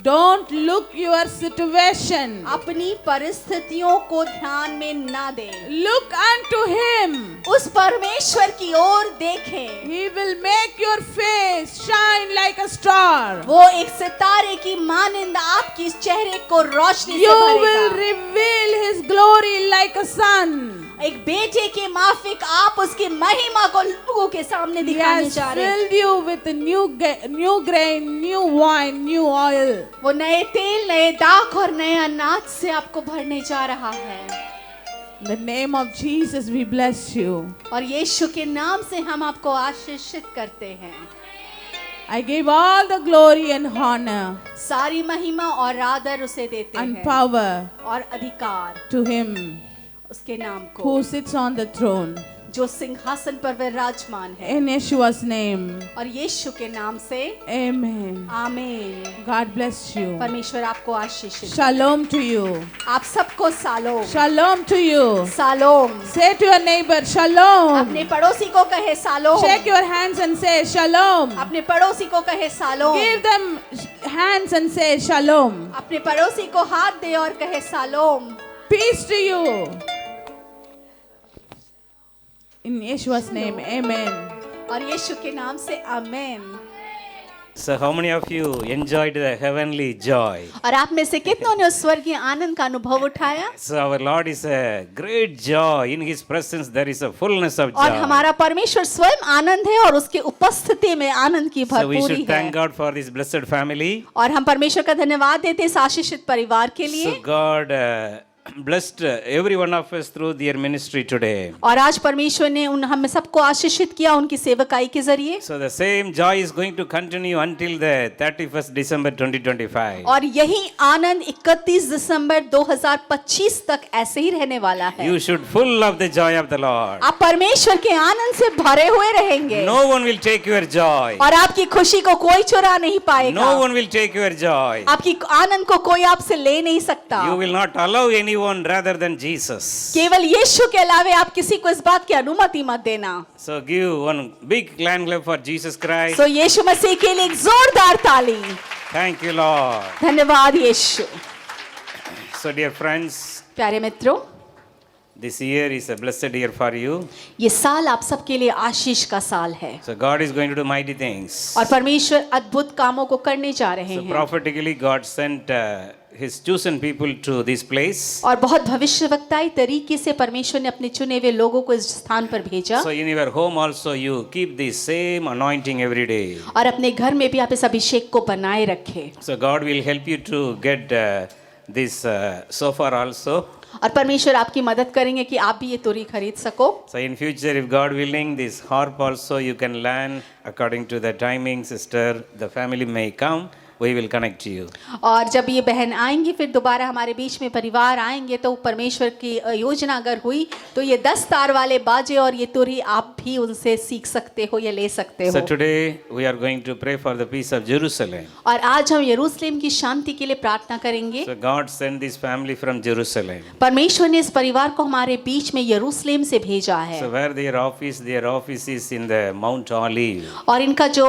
Don't look your situation. अपनी परिस्थितियों को ध्यान में ना दें, Look unto him. उस परमेश्वर की ओर देखें। He will make your face shine like a star. वो एक सितारे की मानिंद आपकी चेहरे को रोशनी से You will भरेगा। reveal his glory like a sun. एक बेटे के माफिक आप उसकी महिमा को लोगों के सामने He दिखाने has जा रहे हैं। filled you with new grain, new wine, new oil. वो नए तेल, नए दाख और नए अनाज से आपको भरने जा रहा है। In the name of Jesus, we bless you. और यीशु के नाम से हम आपको आशीषित करते हैं। I give all the glory and honor सारी महिमा और आदर उसे देते and हैं power और अधिकार to him उसके नाम को, who sits on the throne. जो सिंहासन पर विराजमान है। In Yeshua's name, और यीशु के नाम से amen. आमीन। God bless you. परमेश्वर आपको आशीषित। Shalom to you. आप सबको सालोम। Shalom to you. सालोम। Say to your neighbor, Shalom. अपने पड़ोसी को कहे सालोम। Shake your hands and say, Shalom. अपने पड़ोसी को कहे सालोम। Give them hands and say, Shalom. अपने पड़ोसी को हाथ दे और कहे सालोम। Peace to you. In Yeshua's name, amen. और यीशु के नाम से आमीन। So, how many of you enjoyed the heavenly joy? और आप में से कितनों ने उस स्वर्गीय आनंद का अनुभव उठाया? So, our Lord is a great joy. In His presence, there is a fullness of और joy. हमारा परमेश्वर स्वयं आनंद है और उसकी उपस्थिति में आनंद की So, we भरपूरी should है। thank God for this blessed family. और हम परमेश्वर का धन्यवाद देते हैं इस आशीषित परिवार के लिए। So, God blessed every one of us through their ministry today. और आज परमेश्वर ने उन हम सबको आशीषित किया उनकी सेवकाई के जरिए। So, the same joy is going to continue until the 31st December 2025. और यही आनंद 31 दिसंबर 2025 तक ऐसे ही रहने वाला है। You should full of the joy of the Lord. आप परमेश्वर के आनंद से भरे हुए रहेंगे No one will take your joy. और आपकी खुशी को कोई चुरा नहीं पाएगा। No one will take your joy. आपकी आनंद को कोई आपसे ले नहीं सकता। You will not allow anyone rather than Jesus. केवल यीशु के अलावे आप किसी को इस बात की अनुमति मत देना। So give one big hand clap for Jesus Christ. सो यीशु मसीह के लिए एक जोरदार ताली। Thank you, Lord. धन्यवाद यीशु। So dear friends, प्यारे मित्रों, this year is a blessed year for you. ये साल आप सबके लिए आशीष का साल है So God is going to do mighty things. और परमेश्वर अद्भुत कामों को करने जा रहे So हैं। prophetically God sent His chosen people to this place. और बहुत भविष्यवक्ताई तरीके से परमेश्वर ने अपने चुने हुए लोगों को इस स्थान पर भेजा। So in your home also you keep the same anointing every day. और अपने घर में भी आप इस अभिषेक को बनाए रखें। So God will help you to get this shofar also. और परमेश्वर आपकी मदद करेंगे कि आप भी ये तुरी खरीद सको। So in future, if God willing, this harp also you can learn according to the timing, sister. The family may come. We will connect you. और जब ये बहन आएंगी फिर दोबारा हमारे बीच में परिवार आएंगे तो परमेश्वर की योजना अगर हुई तो ये 10 तार वाले बाजे और ये तुरी आप भी उनसे सीख सकते हो या ले सकते So हो। today we are going to pray for the peace of Jerusalem. और आज हम यरूशलेम की शांति के लिए प्रार्थना करेंगे। So God sent this family from Jerusalem. परमेश्वर ने इस परिवार को हमारे बीच में यरूशलेम से भेजा है। So where their office is in the Mount Olive और इनका जो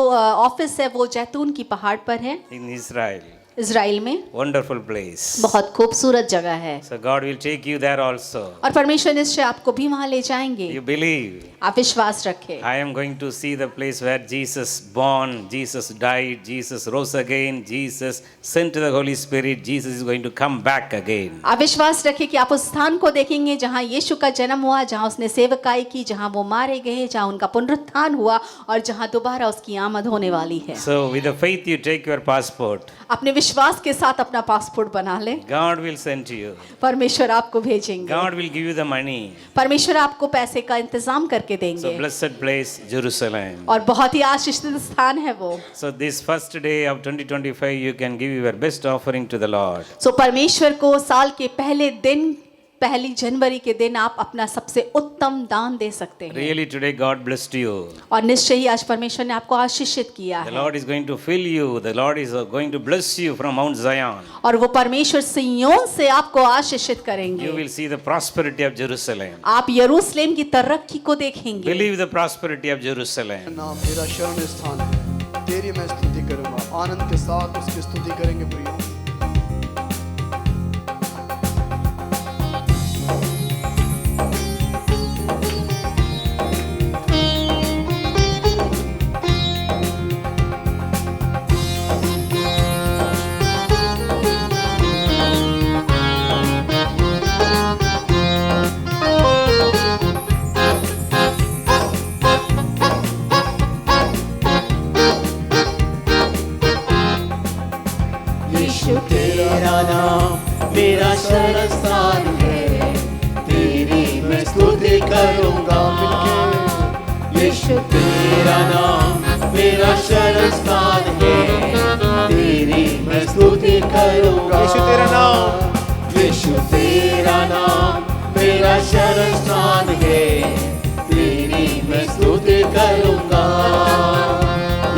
ऑफिस है वो जैतून की पहाड़ पर है in Israel. इजराइल में। Wonderful place. बहुत खूबसूरत जगह है So God will take you there also. और परमेश्वर निश्चय आपको भी वहां ले जाएंगे। You believe? आप विश्वास रखें। I am going to see the place where Jesus born, Jesus died, Jesus rose again, Jesus sent the Holy Spirit, Jesus is going to come back again. आप विश्वास रखें कि आप उस स्थान को देखेंगे जहां यीशु का जन्म हुआ, जहां उसने सेवकाई की, जहां वो मारे गए, जहां उनका पुनरुत्थान हुआ और जहां दोबारा उसकी आमद होने वाली है। So with the faith you take your passport. अपने विश्वास के साथ अपना पासपोर्ट बना ले। God will send you. परमेश्वर आपको भेजेंगे। God will give you the money. परमेश्वर आपको पैसे का इंतजाम करके So देंगे। blessed place Jerusalem. और बहुत ही आशीषित स्थान है वो। So this first day of 2025 you can give your best offering to the Lord. सो परमेश्वर को साल के पहले दिन, पहली जनवरी के दिन आप अपना सबसे उत्तम दान दे सकते हैं। Really today God blessed you. और निश्चय ही आज परमेश्वर ने आपको आशीषित किया The है। Lord is going to fill you. The Lord is going to bless you from Mount Zion. और वो परमेश्वर सिय्योन से आपको आशीषित करेंगे। You will see the prosperity of Jerusalem. आप यरूशलेम की तरक्की को देखेंगे। Believe the prosperity of Jerusalem. नाम तेरा शरण स्थान है, तेरी मैं स्तुति करूंगा। आनंद के साथ उसकी स्तुति करेंगे प्रियो। तेरा नाम मेरा शरण स्थान है, तेरी मैं स्तुति करूंगा मिलके। यीशु तेरा नाम मेरा शरण स्थान है, तेरी मैं स्तुति करूंगा। यीशु तेरा नाम, यीशु तेरा नाम मेरा शरण स्थान है, तेरी मैं स्तुति करूंगा।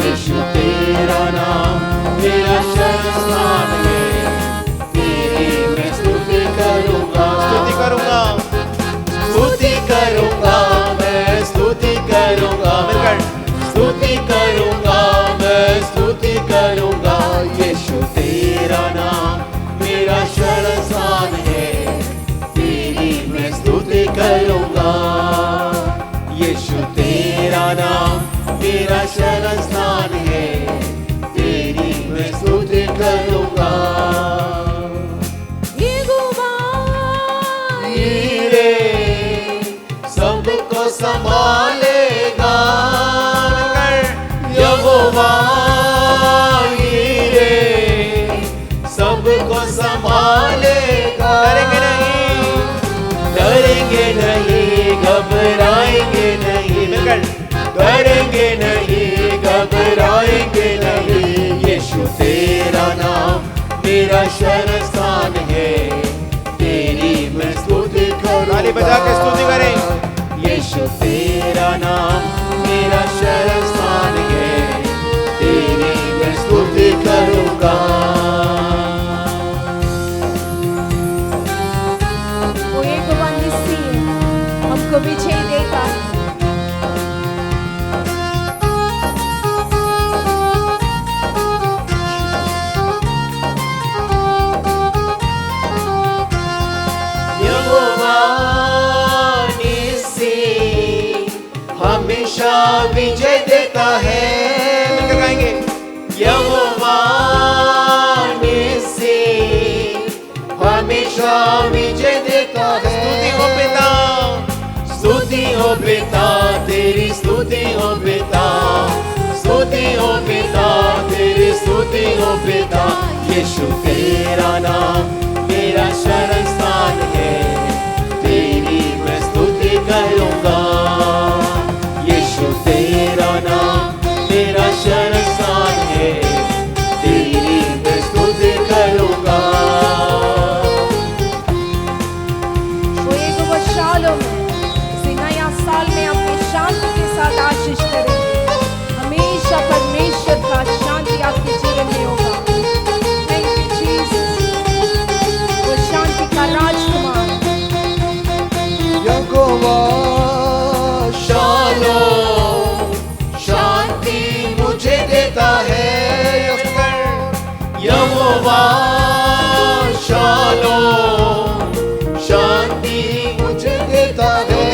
यीशु तेरा नाम मेरा शरण स्थान है, तेरी मैं स्तुति करूंगा। स्तुति करूंगा, स्तुति करूंगा, मैं स्तुति करूंगा, स्तुति करूंगा, मैं स्तुति करूंगा। यीशु तेरा नाम मेरा शरण स्थान है, तेरी मैं स्तुति करूंगा। यीशु तेरा नाम मेरा शरण स्थान है, संभालेगा यहोवा हीरे सबको संभालेगा डरेंगे नहीं घबराएंगे नहीं डरेंगे नहीं घबराएंगे नहीं यीशु तेरा नाम मेरा शरण स्थान है तेरी मैं स्तुति करूं ताली बजा के स्तुति करें यीशु तेरा नाम मेरा शरण स्थान है तेरी मैं स्तुति करूंगा वो एक निस्सी हमको विजय देगा हमेशा विजय देता है मिलकर गाएंगे यहोवा निस्सी हमेशा विजय देता है स्तुति हो पिता तेरी स्तुति हो पिता स्तुति हो पिता तेरी स्तुति हो पिता यीशु तेरा नाम मेरा शरण स्थान है तेरी मैं स्तुति करूंगा तेरा नाम मेरा शरण स्थान है तेरी मैं स्तुति करूंगा वो एक वो शालोम इसी नया साल में अपनी शांति के साथ आशीष करेंगे हमेशा परमेश्वर का शांति आपके जीवन में होगा थैंक यू जीसस वो शांति का राजकुमार यहोवा शालोम शांति मुझे देता है यहोवा शालोम शांति मुझे देता है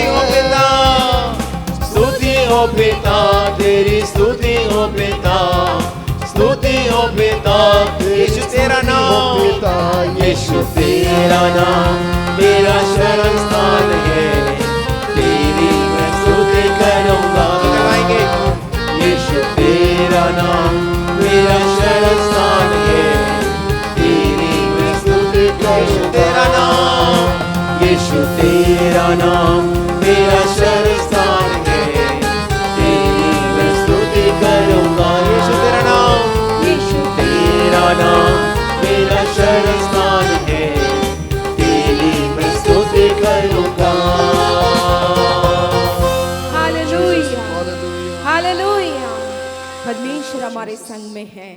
स्तुति हो पिता तेरी स्तुति हो पिता स्तुति हो पिता यीशु तेरा नाम पिता यीशु तेरा नाम मेरा शरण स्थान है तेरी मैं स्तुति करूंगा यीशु तेरा नाम मेरा शरण स्थान है तेरी मैं स्तुति करूंगा तेरा नाम यीशु तेरा नाम मेरा शरण स्थान है तेरी मैं स्तुति करूंगा यीशु तेरा नाम मेरा शरण स्थान है तेरी मैं स्तुति करूंगा हालेलुया हालेलुया परमेश्वर हमारे संग में है